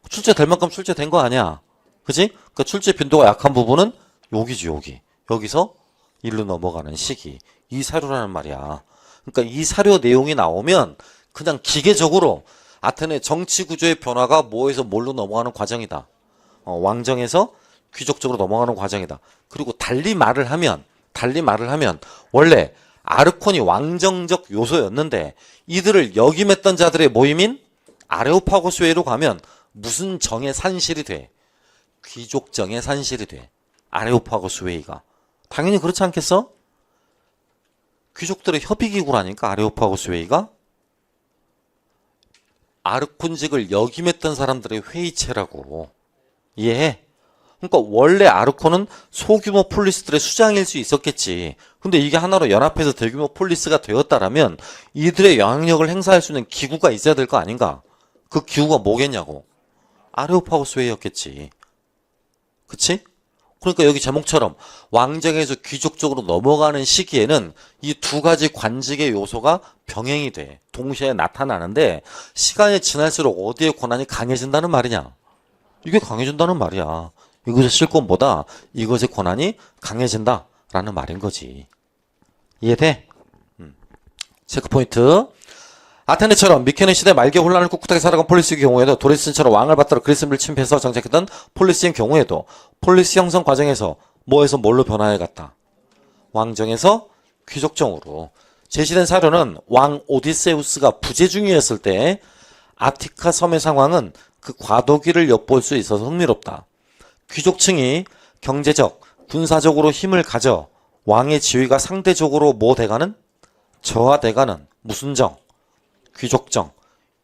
출제될 만큼 출제된 거 아니야. 그치? 그러니까 출제 빈도가 약한 부분은 여기지, 여기. 여기서 일로 넘어가는 시기. 이 사료라는 말이야. 그러니까 이 사료 내용이 나오면 그냥 기계적으로 아테네 정치 구조의 변화가 뭐에서 뭘로 넘어가는 과정이다. 왕정에서 귀족적으로 넘어가는 과정이다. 그리고 달리 말을 하면 원래 아르콘이 왕정적 요소였는데 이들을 역임했던 자들의 모임인 아레오파고스웨이로 가면 무슨 정의 산실이 돼? 귀족정의 산실이 돼. 아레오파고스웨이가. 당연히 그렇지 않겠어? 귀족들의 협의기구라니까 아레오파고스웨이가. 아르콘직을 역임했던 사람들의 회의체라고. 이해해? 그러니까 원래 아르콘은 소규모 폴리스들의 수장일 수 있었겠지. 근데 이게 하나로 연합해서 대규모 폴리스가 되었다라면 이들의 영향력을 행사할 수 있는 기구가 있어야 될 거 아닌가? 그 기구가 뭐겠냐고. 아레오파고스웨이였겠지. 그치? 그러니까 여기 제목처럼 왕정에서 귀족적으로 넘어가는 시기에는 이 두 가지 관직의 요소가 병행이 돼. 동시에 나타나는데 시간이 지날수록 어디의 권한이 강해진다는 말이냐? 이게 강해진다는 말이야. 이것의 실권보다 이것의 권한이 강해진다라는 말인 거지. 이해돼? 체크포인트. 아테네처럼 미케네 시대 말기 혼란을 꿋꿋하게 살아간 폴리스의 경우에도 도리스처럼 왕을 받들어 그리스를 침패해서 정착했던 폴리스의 경우에도 폴리스 형성 과정에서 뭐에서 뭘로 변화해 갔다? 왕정에서 귀족정으로. 제시된 사료는 왕 오디세우스가 부재 중이었을 때 아티카 섬의 상황은 그 과도기를 엿볼 수 있어서 흥미롭다. 귀족층이 경제적, 군사적으로 힘을 가져 왕의 지위가 상대적으로 뭐 돼가는? 저하돼가는 무슨 정? 귀족정.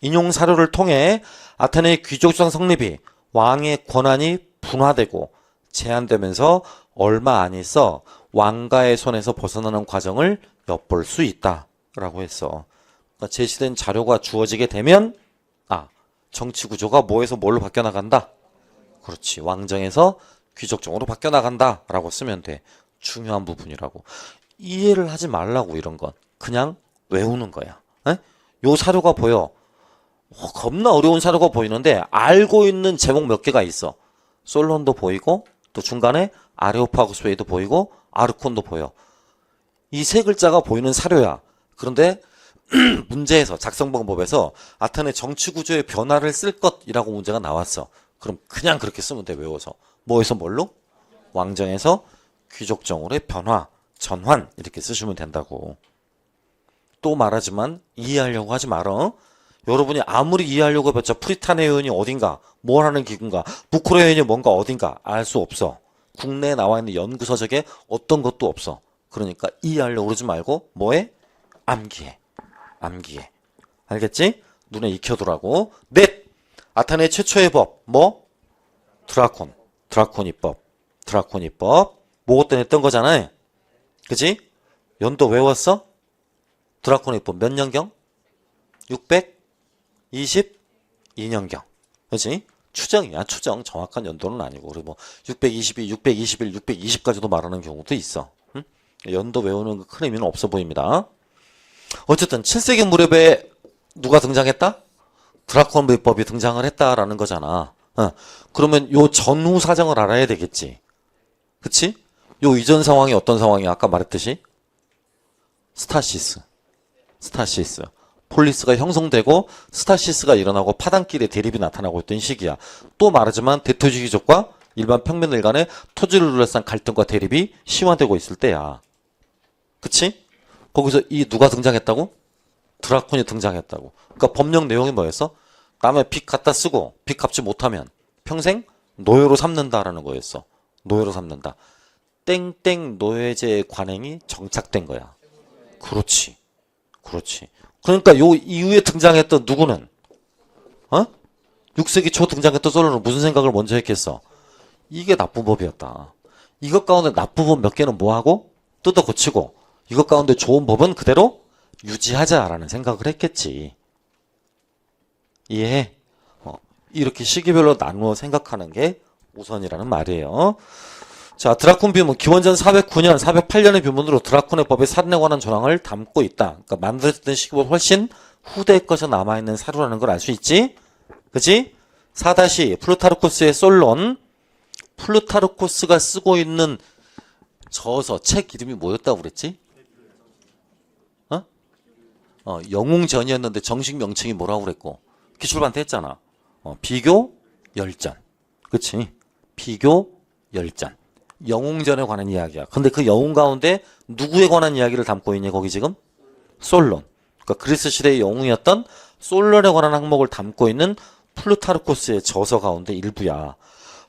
인용 사료를 통해 아테네의 귀족정 성립이 왕의 권한이 분화되고 제한되면서 얼마 안 있어 왕가의 손에서 벗어나는 과정을 엿볼 수 있다라고 했어. 그러니까 제시된 자료가 주어지게 되면 정치 구조가 뭐에서 뭘로 바뀌어 나간다? 그렇지. 왕정에서 귀족정으로 바뀌어 나간다라고 쓰면 돼. 중요한 부분이라고. 이해를 하지 말라고 이런 건. 그냥 외우는 거야. 에? 요 사료가 보여. 겁나 어려운 사료가 보이는데 알고 있는 제목 몇 개가 있어. 솔론도 보이고 또 중간에 아레오파고스웨이도 보이고 아르콘도 보여. 이 세 글자가 보이는 사료야. 그런데 문제에서 작성 방법에서 아테네 정치 구조의 변화를 쓸 것이라고 문제가 나왔어. 그럼 그냥 그렇게 쓰면 돼. 외워서. 뭐에서 뭘로? 왕정에서 귀족정으로의 변화, 전환 이렇게 쓰시면 된다고. 또 말하지만 이해하려고 하지 말어. 여러분이 아무리 이해하려고 해봤자 프리타네온이 어딘가, 뭘 하는 기구인가, 부크레온이 뭔가 어딘가 알 수 없어. 국내에 나와 있는 연구서적에 어떤 것도 없어. 그러니까 이해하려고 그러지 말고 뭐해? 암기해. 암기해. 알겠지? 눈에 익혀두라고. 넷! 아테네 최초의 법. 뭐? 드라콘. 드라콘 입법. 드라콘 입법. 뭐고 때 냈던 거잖아. 그치? 연도 외웠어? 드라콘 입법 몇 년경? 622년경. 그치? 추정이야. 추정. 정확한 연도는 아니고. 그리고 뭐 622, 621, 620까지도 말하는 경우도 있어. 응? 연도 외우는 큰 의미는 없어 보입니다. 어쨌든 7세기 무렵에 누가 등장했다? 드라콘 비법이 등장을 했다라는 거잖아. 그러면 요 전후 사정을 알아야 되겠지. 그치? 요 이전 상황이 어떤 상황이야? 아까 말했듯이 스타시스. 폴리스가 형성되고 스타시스가 일어나고 파단길에 대립이 나타나고 있던 시기야. 또 말하지만 대토지귀족과 일반 평민들 간의 토지를 둘러싼 갈등과 대립이 심화되고 있을 때야. 그치? 거기서 이 누가 등장했다고? 드라콘이 등장했다고. 그러니까 법령 내용이 뭐였어? 남의 빚 갖다 쓰고 빚 갚지 못하면 평생 노예로 삼는다라는 거였어. 노예로 삼는다. 땡땡 노예제의 관행이 정착된 거야. 그렇지. 그러니까 요 이후에 등장했던 누구는 6세기 초 등장했던 솔로는 무슨 생각을 먼저 했겠어? 이게 나쁜 법이었다. 이것 가운데 나쁜 법 몇 개는 뭐하고? 뜯어 고치고 이것 가운데 좋은 법은 그대로 유지하자라는 생각을 했겠지. 이해해? 이렇게 시기별로 나누어 생각하는 게 우선이라는 말이에요. 자, 드라콘 비문 기원전 409년, 408년의 비문으로 드라콘의 법의 살인에 관한 조항을 담고 있다. 그러니까 만들어졌던 시기보다 훨씬 후대 것에 남아있는 사료라는 걸 알 수 있지? 그치? 4- 플루타르코스의 솔론. 플루타르코스가 쓰고 있는 저서, 책 이름이 뭐였다고 그랬지? 영웅전이었는데 정식 명칭이 뭐라고 그랬고 기출반대 했잖아. 비교 열전. 그치? 비교 열전. 영웅전에 관한 이야기야. 근데 그 영웅 가운데 누구에 관한 이야기를 담고 있냐 거기 지금? 솔론. 그러니까 그리스 시대의 영웅이었던 솔론에 관한 항목을 담고 있는 플루타르코스의 저서 가운데 일부야.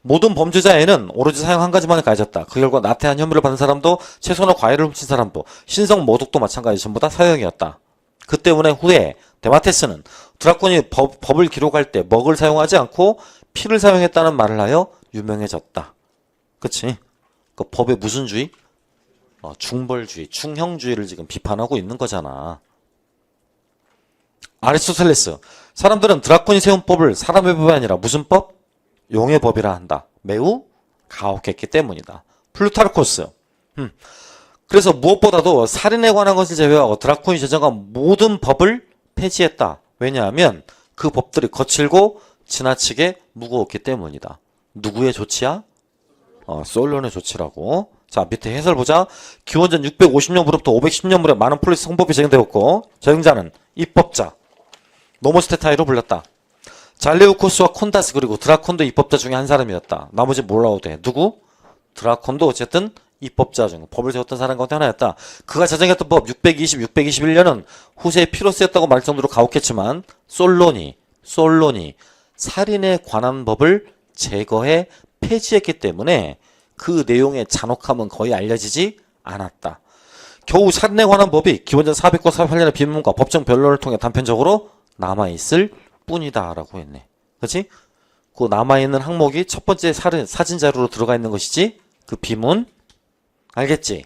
모든 범죄자에는 오로지 사형 한 가지만을 가졌다. 그 결과 나태한 혐의를 받은 사람도 채소나 과일을 훔친 사람도 신성 모독도 마찬가지 전부 다 사형이었다. 그 때문에 후에 데마테스는 드라콘이 법을 기록할 때 먹을 사용하지 않고 피를 사용했다는 말을 하여 유명해졌다. 그치? 그 법의 무슨 주의? 중벌주의, 충형주의를 지금 비판하고 있는 거잖아. 아리스토텔레스. 사람들은 드라콘이 세운 법을 사람의 법이 아니라 무슨 법? 용의 법이라 한다. 매우 가혹했기 때문이다. 플루타르코스. 그래서 무엇보다도 살인에 관한 것을 제외하고 드라콘이 제정한 모든 법을 폐지했다. 왜냐하면 그 법들이 거칠고 지나치게 무거웠기 때문이다. 누구의 조치야? 솔론의 조치라고. 자, 밑에 해설 보자. 기원전 650년부터 510년 무렵 많은 폴리스 성법이 제정되었고 제정자는 입법자 노모스테타이로 불렸다. 잘레우코스와 콘다스 그리고 드라콘도 입법자 중에 한 사람이었다. 나머지 몰라도 돼. 누구? 드라콘도 어쨌든 입법자 중 법을 세웠던 사람 가운데 하나였다. 그가 제정했던 법 620, 621년은 후세에 피로 쓰였다고 말할 정도로 가혹했지만 솔론이 살인에 관한 법을 제거해 폐지했기 때문에 그 내용의 잔혹함은 거의 알려지지 않았다. 겨우 살인에 관한 법이 기원전 400과 408년의 비문과 법정 변론을 통해 단편적으로 남아있을 뿐이다 라고 했네. 그렇지? 그 남아있는 항목이 첫 번째 사진 자료로 들어가 있는 것이지 그 비문. 알겠지?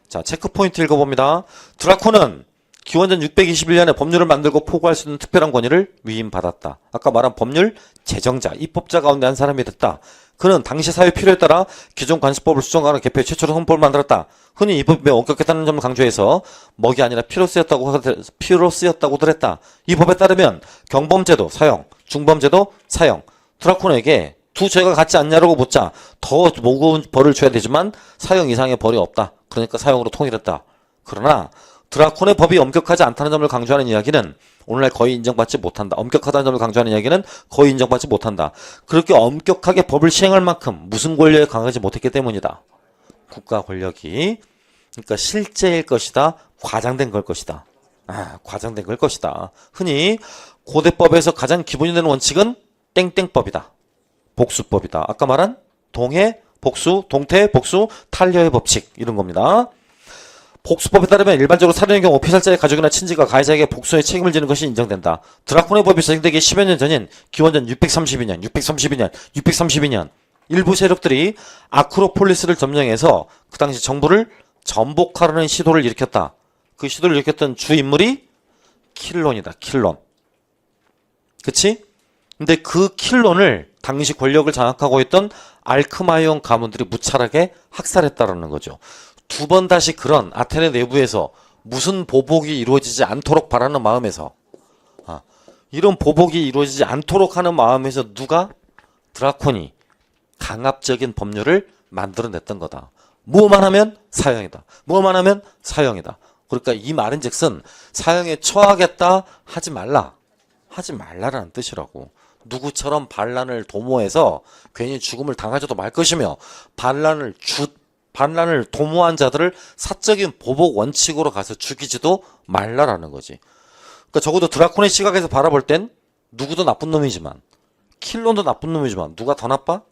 자, 체크포인트 읽어봅니다. 드라코는 기원전 621년에 법률을 만들고 포고할 수 있는 특별한 권위를 위임받았다. 아까 말한 법률 제정자, 입법자 가운데 한 사람이 됐다. 그는 당시 사회 필요에 따라 기존 관습법을 수정하는 개표에 최초로 헌법을 만들었다. 흔히 이 법이 매우 엄격했다는 점을 강조해서 먹이 아니라 피로 쓰였다고들 했다. 이 법에 따르면 경범죄도 사형, 중범죄도 사형. 드라콘에게 두 죄가 같지 않냐라고 묻자 더 무거운 벌을 줘야 되지만 사형 이상의 벌이 없다. 그러니까 사형으로 통일했다. 그러나 드라콘의 법이 엄격하지 않다는 점을 강조하는 이야기는 오늘날 거의 인정받지 못한다. 엄격하다는 점을 강조하는 이야기는 거의 인정받지 못한다. 그렇게 엄격하게 법을 시행할 만큼 무슨 권력이 강하지 못했기 때문이다. 국가 권력이. 그러니까 실제일 것이다. 과장된 걸 것이다. 과장된 걸 것이다. 흔히 고대법에서 가장 기본이 되는 원칙은 땡땡법이다. 복수법이다. 아까 말한 동해, 복수, 동태, 복수, 탄려의 법칙 이런 겁니다. 복수법에 따르면 일반적으로 살인의 경우 피살자의 가족이나 친지가 가해자에게 복수의 책임을 지는 것이 인정된다. 드라콘의 법이 제정되기 10여 년 전인 기원전 632년 일부 세력들이 아크로폴리스를 점령해서 그 당시 정부를 전복하려는 시도를 일으켰다. 그 시도를 일으켰던 주 인물이 킬론이다. 킬론. 그치? 근데 그 킬론을 당시 권력을 장악하고 있던 알크마이온 가문들이 무차하게 학살했다라는 거죠. 두 번 다시 그런 아테네 내부에서 무슨 보복이 이루어지지 않도록 바라는 마음에서 이런 보복이 이루어지지 않도록 하는 마음에서 누가? 드라콘이 강압적인 법률을 만들어냈던 거다. 뭐만 하면 사형이다. 뭐만 하면 사형이다. 그러니까 이 말은 즉슨 사형에 처하겠다 하지 말라. 하지 말라라는 뜻이라고. 누구처럼 반란을 도모해서 괜히 죽음을 당하지도 말 것이며 반란을 도모한 자들을 사적인 보복 원칙으로 가서 죽이지도 말라라는 거지. 그러니까 적어도 드라콘의 시각에서 바라볼 땐 누구도 나쁜 놈이지만 킬론도 나쁜 놈이지만 누가 더 나빠?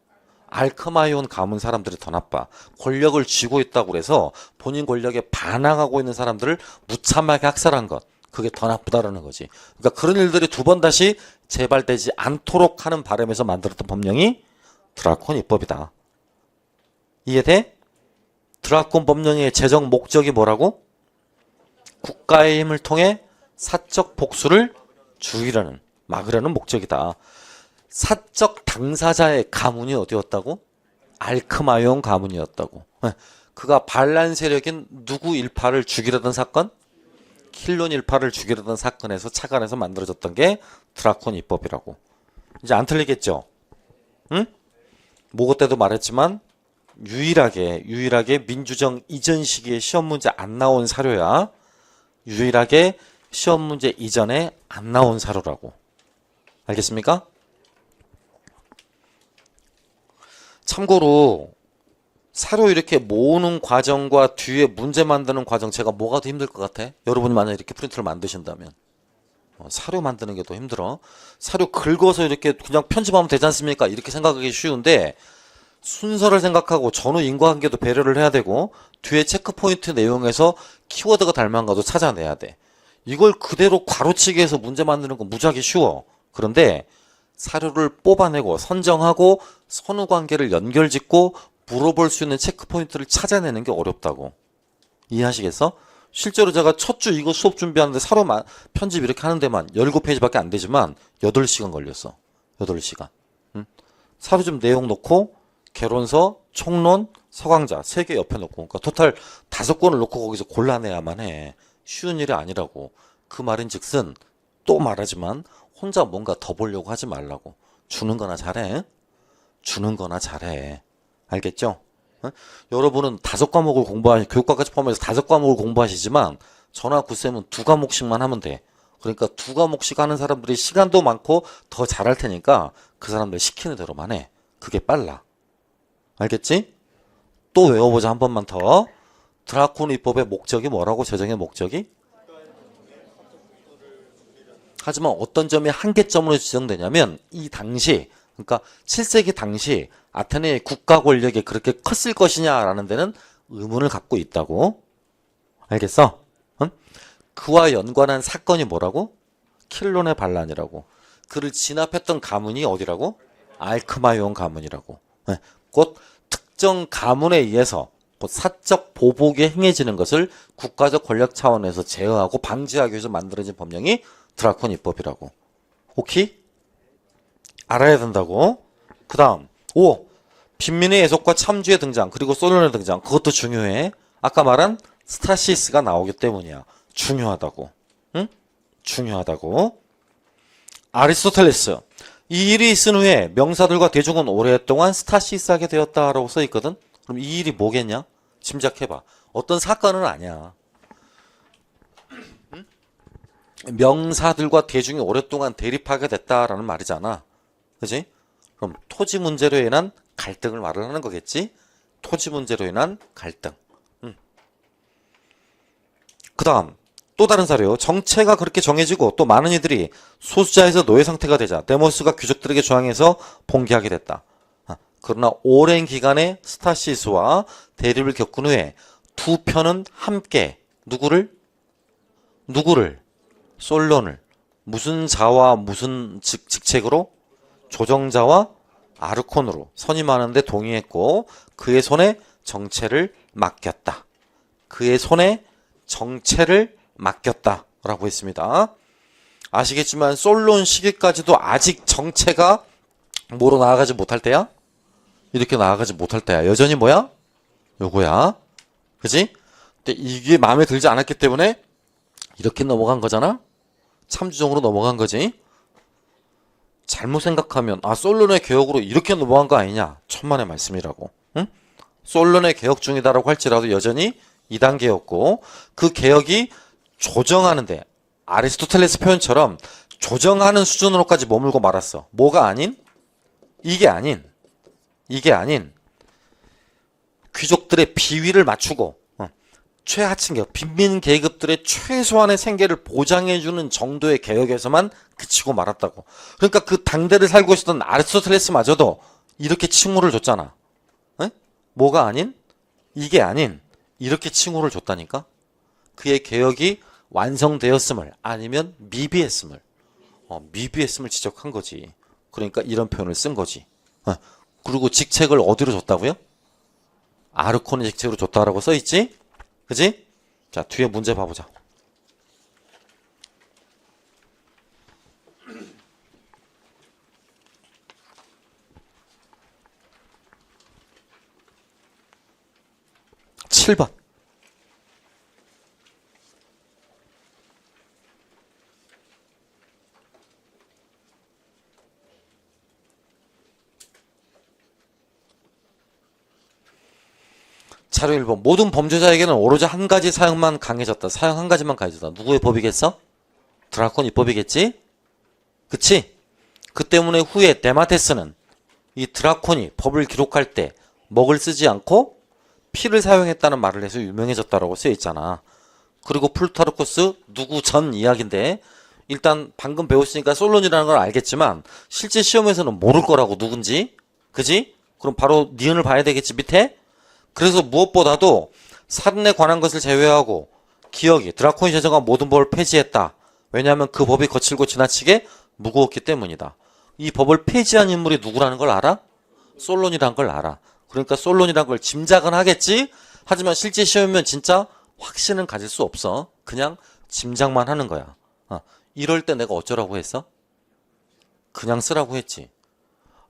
알크마이온 가문 사람들이 더 나빠. 권력을 쥐고 있다고 해서 본인 권력에 반항하고 있는 사람들을 무참하게 학살한 것. 그게 더 나쁘다라는 거지. 그러니까 그런 일들이 두 번 다시 재발되지 않도록 하는 바람에서 만들었던 법령이 드라콘 입법이다. 이해돼? 드라콘 법령의 제정 목적이 뭐라고? 국가의 힘을 통해 사적 복수를 막으려는 목적이다. 사적 당사자의 가문이 어디였다고? 알크마이온 가문이었다고. 그가 반란 세력인 누구 일파를 죽이려던 사건? 킬론 일파를 죽이려던 사건에서 착안해서 만들어졌던 게 드라콘 입법이라고. 이제 안 틀리겠죠? 응? 모고 때도 말했지만 유일하게 민주정 이전 시기에 시험 문제 안 나온 사료야. 유일하게 시험 문제 이전에 안 나온 사료라고. 알겠습니까? 참고로 사료 이렇게 모으는 과정과 뒤에 문제 만드는 과정 제가 뭐가 더 힘들 것 같아? 여러분이 만약 이렇게 프린트를 만드신다면 사료 만드는 게 더 힘들어. 사료 긁어서 이렇게 그냥 편집하면 되지 않습니까? 이렇게 생각하기 쉬운데 순서를 생각하고 전후 인과관계도 배려를 해야 되고 뒤에 체크포인트 내용에서 키워드가 닮은가도 찾아내야 돼. 이걸 그대로 괄호치기 해서 문제 만드는 건 무지하게 쉬워. 그런데 사료를 뽑아내고 선정하고 선후관계를 연결짓고 물어볼 수 있는 체크포인트를 찾아내는 게 어렵다고. 이해하시겠어? 실제로 제가 첫 주 이거 수업 준비하는데 사료 편집 이렇게 하는 데만 17페이지밖에 안 되지만 8시간 걸렸어. 8시간. 응? 사료 좀 내용 놓고 개론서, 총론, 서강자 3개 옆에 놓고 그러니까 토탈 5권을 놓고 거기서 골라내야만 해. 쉬운 일이 아니라고. 그 말인 즉슨 또 말하지만 혼자 뭔가 더 보려고 하지 말라고. 주는 거나 잘해. 주는 거나 잘해. 알겠죠? 여러분은 5과목을 교육과까지 포함해서 5과목을 공부하시지만 전화 구쌤은 2과목씩만 하면 돼. 그러니까 2과목씩 하는 사람들이 시간도 많고 더 잘할 테니까 그 사람들 시키는 대로만 해. 그게 빨라. 알겠지? 또 외워보자 한 번만 더. 드라콘 입법의 목적이 뭐라고? 재정의 목적이? 하지만 어떤 점이 한계점으로 지정되냐면 이 당시 그러니까 7세기 당시 아테네의 국가 권력이 그렇게 컸을 것이냐라는 데는 의문을 갖고 있다고. 알겠어? 응? 그와 연관한 사건이 뭐라고? 킬론의 반란이라고. 그를 진압했던 가문이 어디라고? 알크마이온 가문이라고. 네. 곧 특정 가문에 의해서 곧 사적 보복이 행해지는 것을 국가적 권력 차원에서 제어하고 방지하기 위해서 만들어진 법령이 드라콘 입법이라고. 오케이? 알아야 된다고. 그 다음 5. 빈민의 애속과 참주의 등장 그리고 솔론의 등장. 그것도 중요해. 아까 말한 스타시스가 나오기 때문이야. 중요하다고. 응? 중요하다고. 아리스토텔레스. 이 일이 있은 후에 명사들과 대중은 오랫동안 스타시스하게 되었다라고 써있거든. 그럼 이 일이 뭐겠냐? 짐작해봐. 어떤 사건은 아니야. 명사들과 대중이 오랫동안 대립하게 됐다라는 말이잖아. 그지? 그럼 토지 문제로 인한 갈등을 말을 하는 거겠지? 토지 문제로 인한 갈등. 그 다음 또 다른 사례요. 정체가 그렇게 정해지고 또 많은 이들이 소수자에서 노예 상태가 되자 데모스가 귀족들에게 저항해서 봉기하게 됐다. 그러나 오랜 기간의 스타시스와 대립을 겪은 후에 두 편은 함께 누구를? 솔론을 무슨 자와 무슨 직책으로? 조정자와 아르콘으로 선임하는데 동의했고 그의 손에 정체를 맡겼다. 그의 손에 정체를 맡겼다라고 했습니다. 아시겠지만 솔론 시기까지도 아직 정체가 뭐로 나아가지 못할 때야? 이렇게 나아가지 못할 때야. 여전히 뭐야? 요거야. 그지? 근데 이게 마음에 들지 않았기 때문에 이렇게 넘어간 거잖아? 참주정으로 넘어간 거지? 잘못 생각하면 솔론의 개혁으로 이렇게 넘어간 거 아니냐? 천만의 말씀이라고. 응? 솔론의 개혁 중이다라고 할지라도 여전히 2단계였고 그 개혁이 조정하는데 아리스토텔레스 표현처럼 조정하는 수준으로까지 머물고 말았어. 뭐가 아닌? 이게 아닌 귀족들의 비위를 맞추고 최하층 계급, 빈민 계급들의 최소한의 생계를 보장해주는 정도의 개혁에서만 그치고 말았다고. 그러니까 그 당대를 살고 있었던 아리스토텔레스마저도 이렇게 칭호를 줬잖아. 에? 뭐가 아닌? 이게 아닌 이렇게 칭호를 줬다니까. 그의 개혁이 완성되었음을 아니면 미비했음을 미비했음을 지적한 거지. 그러니까 이런 표현을 쓴 거지. 그리고 직책을 어디로 줬다고요? 아르콘의 직책으로 줬다라고 써있지? 그지? 자, 뒤에 문제 봐보자. 칠 번 자료 1번. 모든 범죄자에게는 오로지 한 가지 사형만 강해졌다. 사형 한 가지만 강해졌다. 누구의 법이겠어? 드라콘 입법이겠지? 그치? 그 때문에 후에 데마테스는 이 드라콘이 법을 기록할 때 먹을 쓰지 않고 피를 사용했다는 말을 해서 유명해졌다라고 쓰여있잖아. 그리고 플루타르코스 누구 전 이야기인데 일단 방금 배웠으니까 솔론이라는 걸 알겠지만 실제 시험에서는 모를 거라고 누군지. 그지? 그럼 바로 니은을 봐야 되겠지 밑에? 그래서 무엇보다도 살인에 관한 것을 제외하고 기억이 드라콘이 제정한 모든 법을 폐지했다. 왜냐하면 그 법이 거칠고 지나치게 무거웠기 때문이다. 이 법을 폐지한 인물이 누구라는 걸 알아? 솔론이란 걸 알아. 그러니까 솔론이란 걸 짐작은 하겠지? 하지만 실제 시험이면 진짜 확신은 가질 수 없어. 그냥 짐작만 하는 거야. 이럴 때 내가 어쩌라고 했어? 그냥 쓰라고 했지.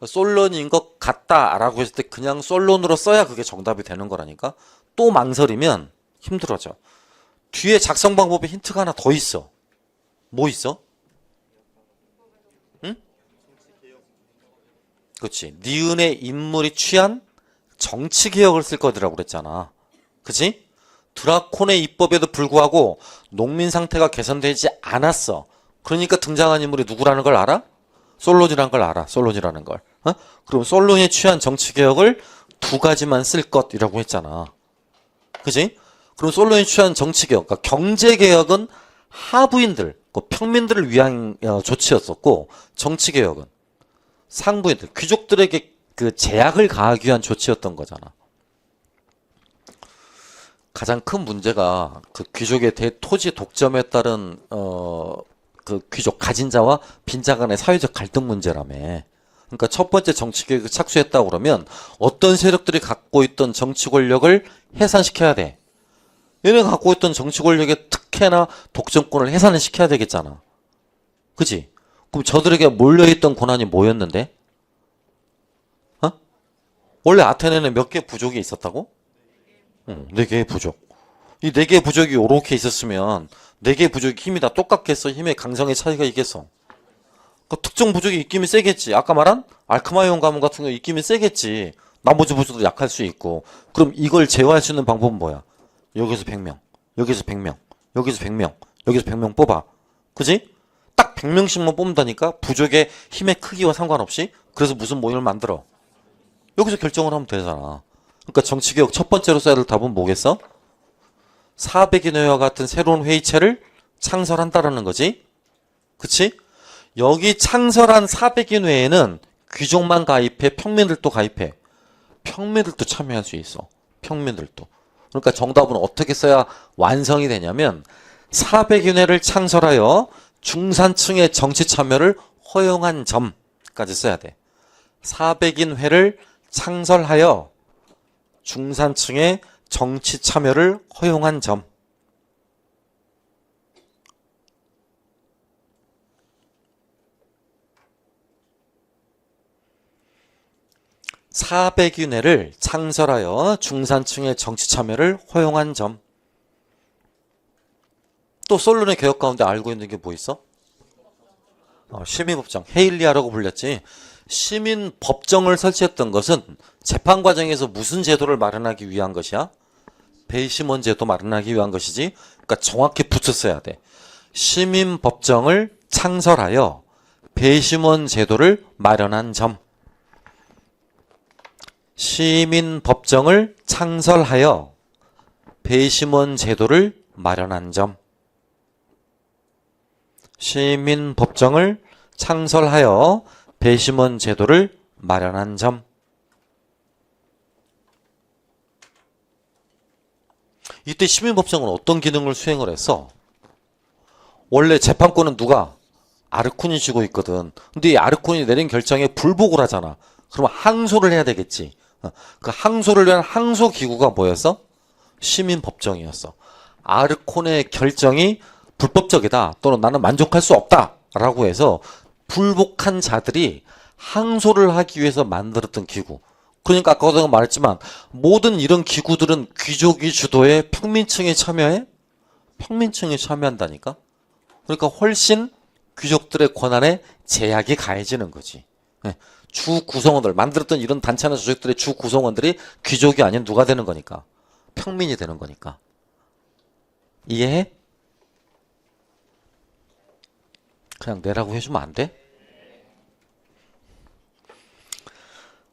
솔론인 것 같다라고 했을 때 그냥 솔론으로 써야 그게 정답이 되는 거라니까. 또 망설이면 힘들어져. 뒤에 작성 방법에 힌트가 하나 더 있어. 뭐 있어? 응? 그렇지. 니은의 인물이 취한 정치개혁을 쓸 거더라고 그랬잖아. 그치? 드라콘의 입법에도 불구하고 농민 상태가 개선되지 않았어. 그러니까 등장한 인물이 누구라는 걸 알아? 솔론이라는 걸 알아. 솔론이라는 걸. 그럼 솔론이 취한 정치개혁을 두 가지만 쓸 것이라고 했잖아. 그지? 그럼 솔론이 취한 정치개혁, 그러니까 경제개혁은 하부인들, 그 평민들을 위한 조치였었고, 정치개혁은 상부인들, 귀족들에게 그 제약을 가하기 위한 조치였던 거잖아. 가장 큰 문제가 그 귀족의 대토지 독점에 따른 그 귀족 가진 자와 빈자 간의 사회적 갈등 문제라며. 그러니까 첫 번째 정치개혁을 착수했다고 그러면 어떤 세력들이 갖고 있던 정치 권력을 해산시켜야 돼. 얘네가 갖고 있던 정치 권력의 특혜나 독점권을 해산을 시켜야 되겠잖아. 그지? 그럼 저들에게 몰려있던 권한이 뭐였는데? 원래 아테네는 몇 개 부족이 있었다고? 응, 4개의 부족. 이 4개의 부족이 요렇게 있었으면 4개의 부족이 힘이 다 똑같겠어? 힘의 강성의 차이가 있겠어? 그 특정 부족이 입김이 세겠지. 아까 말한 알크마이온 가문 같은 경우 입김이 세겠지. 나머지 부족도 약할 수 있고. 그럼 이걸 제어할 수 있는 방법은 뭐야? 여기서 100명, 여기서 100명, 여기서 100명, 여기서 100명 뽑아. 그지? 딱 100명씩만 뽑는다니까? 부족의 힘의 크기와 상관없이? 그래서 무슨 모임을 만들어? 여기서 결정을 하면 되잖아. 그러니까 정치개혁 첫 번째로 써야 될 답은 뭐겠어? 400인 회와 같은 새로운 회의체를 창설한다라는 거지. 그치? 여기 창설한 400인 회에는 귀족만 가입해, 평민들도 가입해. 평민들도 참여할 수 있어. 평민들도. 그러니까 정답은 어떻게 써야 완성이 되냐면 400인 회를 창설하여 중산층의 정치 참여를 허용한 점까지 써야 돼. 400인 회를 창설하여 중산층의 정치 참여를 허용한 점. (400인회를) 창설하여 중산층의 정치 참여를 허용한 점. 또 솔론의 개혁 가운데 알고 있는 게 뭐 있어? 시민법정, 헤일리아라고 불렸지. 시민법정을 설치했던 것은 재판 과정에서 무슨 제도를 마련하기 위한 것이야? 배심원 제도 마련하기 위한 것이지. 그러니까 정확히 붙였어야 돼. 시민법정을 창설하여 배심원 제도를 마련한 점. 시민법정을 창설하여 배심원 제도를 마련한 점. 시민법정을 창설하여 배심원 제도를 마련한 점. 이때 시민법정은 어떤 기능을 수행을 했어? 원래 재판권은 누가? 아르콘이 쥐고 있거든. 근데 이 아르콘이 내린 결정에 불복을 하잖아. 그러면 항소를 해야 되겠지. 그 항소를 위한 항소기구가 뭐였어? 시민법정이었어. 아르콘의 결정이 불법적이다 또는 나는 만족할 수 없다 라고 해서 불복한 자들이 항소를 하기 위해서 만들었던 기구. 그러니까 아까도 말했지만 모든 이런 기구들은 귀족이 주도해 평민층이 참여해? 평민층이 참여한다니까? 그러니까 훨씬 귀족들의 권한에 제약이 가해지는 거지. 주 구성원들, 만들었던 이런 단체나 조직들의 주 구성원들이 귀족이 아닌 누가 되는 거니까? 평민이 되는 거니까. 이해해? 그냥 내라고 해주면 안 돼?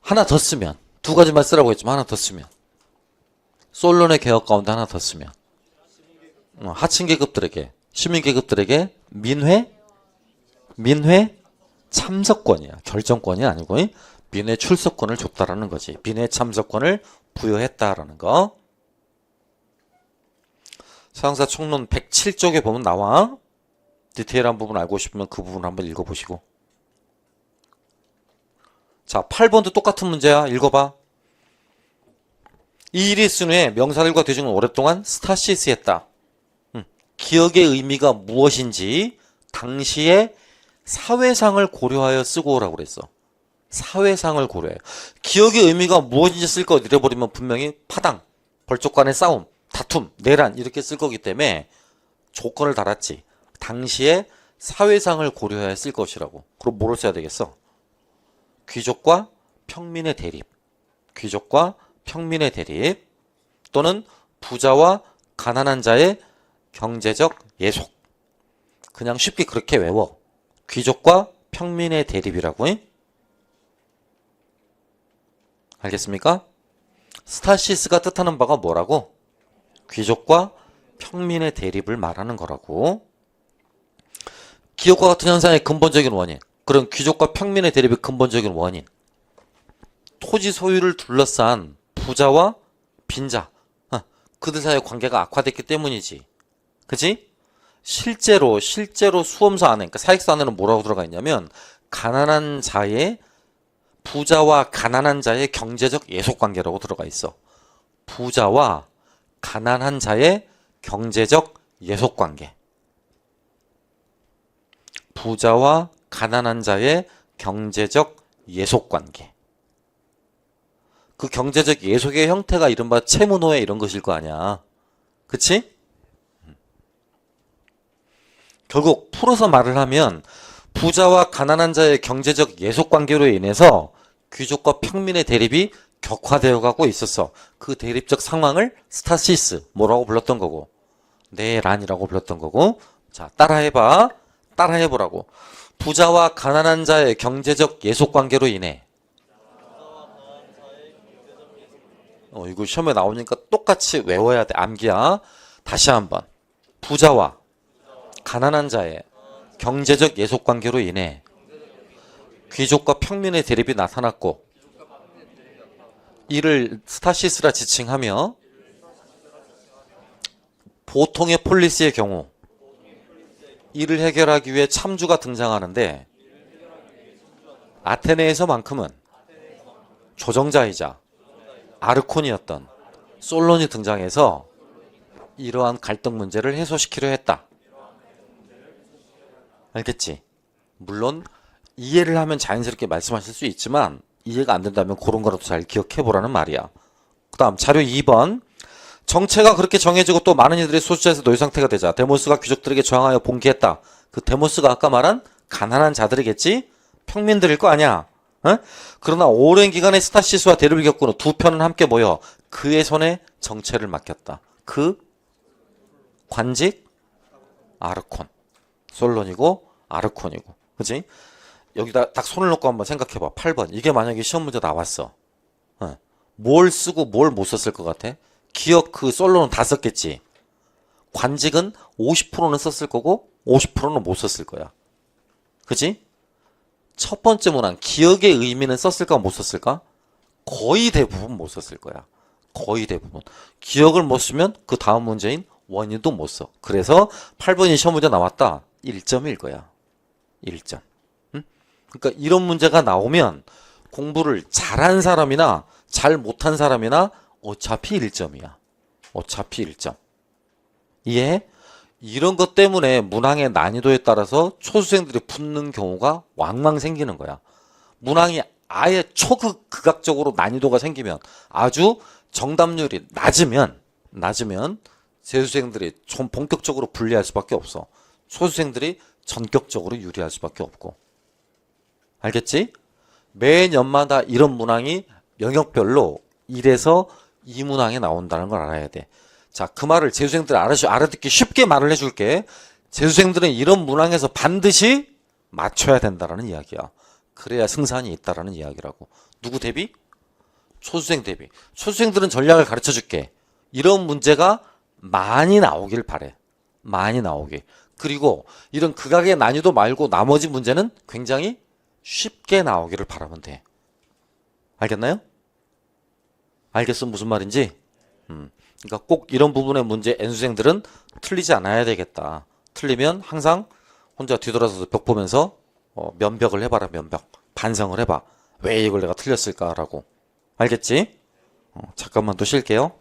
하나 더 쓰면, 두 가지만 쓰라고 했지만 하나 더 쓰면, 솔론의 개혁 가운데 하나 더 쓰면, 하층 계급들에게, 시민 계급들에게 민회 참석권이야. 결정권이 아니고 민회 출석권을 줬다라는 거지. 민회 참석권을 부여했다라는 거. 서양사 총론 107쪽에 보면 나와. 디테일한 부분 알고 싶으면 그 부분 한번 읽어보시고. 자, 8번도 똑같은 문제야. 읽어봐. 이 일이 있은 후에 명사들과 대중은 오랫동안 스타시스했다. 기억의 의미가 무엇인지 당시의 사회상을 고려하여 쓰고 오라고 그랬어. 사회상을 고려해. 기억의 의미가 무엇인지 쓸 거 잃어버리면 분명히 파당, 벌족 간의 싸움, 다툼, 내란 이렇게 쓸 거기 때문에 조건을 달았지. 당시에 사회상을 고려하여 쓸 것이라고. 그럼 뭐를 써야 되겠어? 귀족과 평민의 대립, 귀족과 평민의 대립 또는 부자와 가난한 자의 경제적 예속. 그냥 쉽게 그렇게 외워. 귀족과 평민의 대립이라고. 알겠습니까? 스타시스가 뜻하는 바가 뭐라고? 귀족과 평민의 대립을 말하는 거라고. 기업과 같은 현상의 근본적인 원인, 그런 귀족과 평민의 대립의 근본적인 원인, 토지 소유를 둘러싼 부자와 빈자, 그들 사이의 관계가 악화됐기 때문이지. 그치? 실제로 수험서 안에, 그러니까 사익서 안에는 뭐라고 들어가 있냐면, 가난한 자의, 부자와 가난한 자의 경제적 예속관계라고 들어가 있어. 부자와 가난한 자의 경제적 예속관계. 부자와 가난한 자의 경제적 예속관계. 그 경제적 예속의 형태가 이른바 채무노예 이런 것일 거 아니야. 그치? 결국 풀어서 말을 하면 부자와 가난한 자의 경제적 예속관계로 인해서 귀족과 평민의 대립이 격화되어 가고 있었어. 그 대립적 상황을 스타시스 뭐라고 불렀던 거고, 내란이라고 불렀던 거고. 자, 따라해봐. 따라해보라고. 부자와 가난한 자의 경제적 예속관계로 인해. 이거 시험에 나오니까 똑같이 외워야 돼. 암기야. 다시 한번. 부자와 가난한 자의 경제적 예속관계로 인해 귀족과 평민의 대립이 나타났고, 이를 스타시스라 지칭하며, 보통의 폴리스의 경우 이를 해결하기 위해 참주가 등장하는데, 아테네에서만큼은 조정자이자 아르콘이었던 솔론이 등장해서 이러한 갈등 문제를 해소시키려 했다. 알겠지? 물론 이해를 하면 자연스럽게 말씀하실 수 있지만 이해가 안 된다면 그런 거라도 잘 기억해보라는 말이야. 그 다음 자료 2번. 정체가 그렇게 정해지고 또 많은 이들이 소수자에서 노예 상태가 되자 데모스가 귀족들에게 저항하여 봉기했다. 그 데모스가 아까 말한 가난한 자들이겠지? 평민들일 거 아니야. 어? 그러나 오랜 기간의 스타시스와 대립을 겪은 후 두 편은 함께 모여 그의 손에 정체를 맡겼다. 그 관직 아르콘. 솔론이고 아르콘이고. 그치? 여기다 딱 손을 놓고 한번 생각해봐. 8번. 이게 만약에 시험 문제 나왔어. 뭘 쓰고 뭘 못 썼을 것 같아? 기억 그 솔론은 다 썼겠지. 관직은 50%는 썼을 거고 50%는 못 썼을 거야. 그치? 첫 번째 문항 기억의 의미는 썼을까 못 썼을까? 거의 대부분 못 썼을 거야. 거의 대부분. 기억을 못 쓰면 그 다음 문제인 원인도 못 써. 그래서 8번이 시험 문제 나왔다. 1점일 거야. 1점. 응? 그러니까 이런 문제가 나오면 공부를 잘한 사람이나 잘 못한 사람이나 어차피 1점이야. 어차피 1점. 이해? 이런 것 때문에 문항의 난이도에 따라서 초수생들이 붙는 경우가 왕왕 생기는 거야. 문항이 아예 초극각적으로 난이도가 생기면, 아주 정답률이 낮으면 재수생들이 좀 본격적으로 불리할 수밖에 없어. 초수생들이 전격적으로 유리할 수밖에 없고. 알겠지? 매년마다 이런 문항이 영역별로 1에서 2문항에 나온다는 걸 알아야 돼. 자, 그 말을 재수생들 알아듣기 쉽게 말을 해줄게. 재수생들은 이런 문항에서 반드시 맞춰야 된다라는 이야기야. 그래야 승산이 있다라는 이야기라고. 누구 대비? 초수생 대비. 초수생들은 전략을 가르쳐 줄게. 이런 문제가 많이 나오길 바래. 많이 나오길. 그리고 이런 극악의 난이도 말고 나머지 문제는 굉장히 쉽게 나오기를 바라면 돼. 알겠나요? 알겠어? 무슨 말인지? 그러니까 꼭 이런 부분의 문제 N수생들은 틀리지 않아야 되겠다. 틀리면 항상 혼자 뒤돌아서서 벽 보면서 면벽을 해봐라. 면벽. 반성을 해봐. 왜 이걸 내가 틀렸을까라고. 알겠지? 잠깐만 또 쉴게요.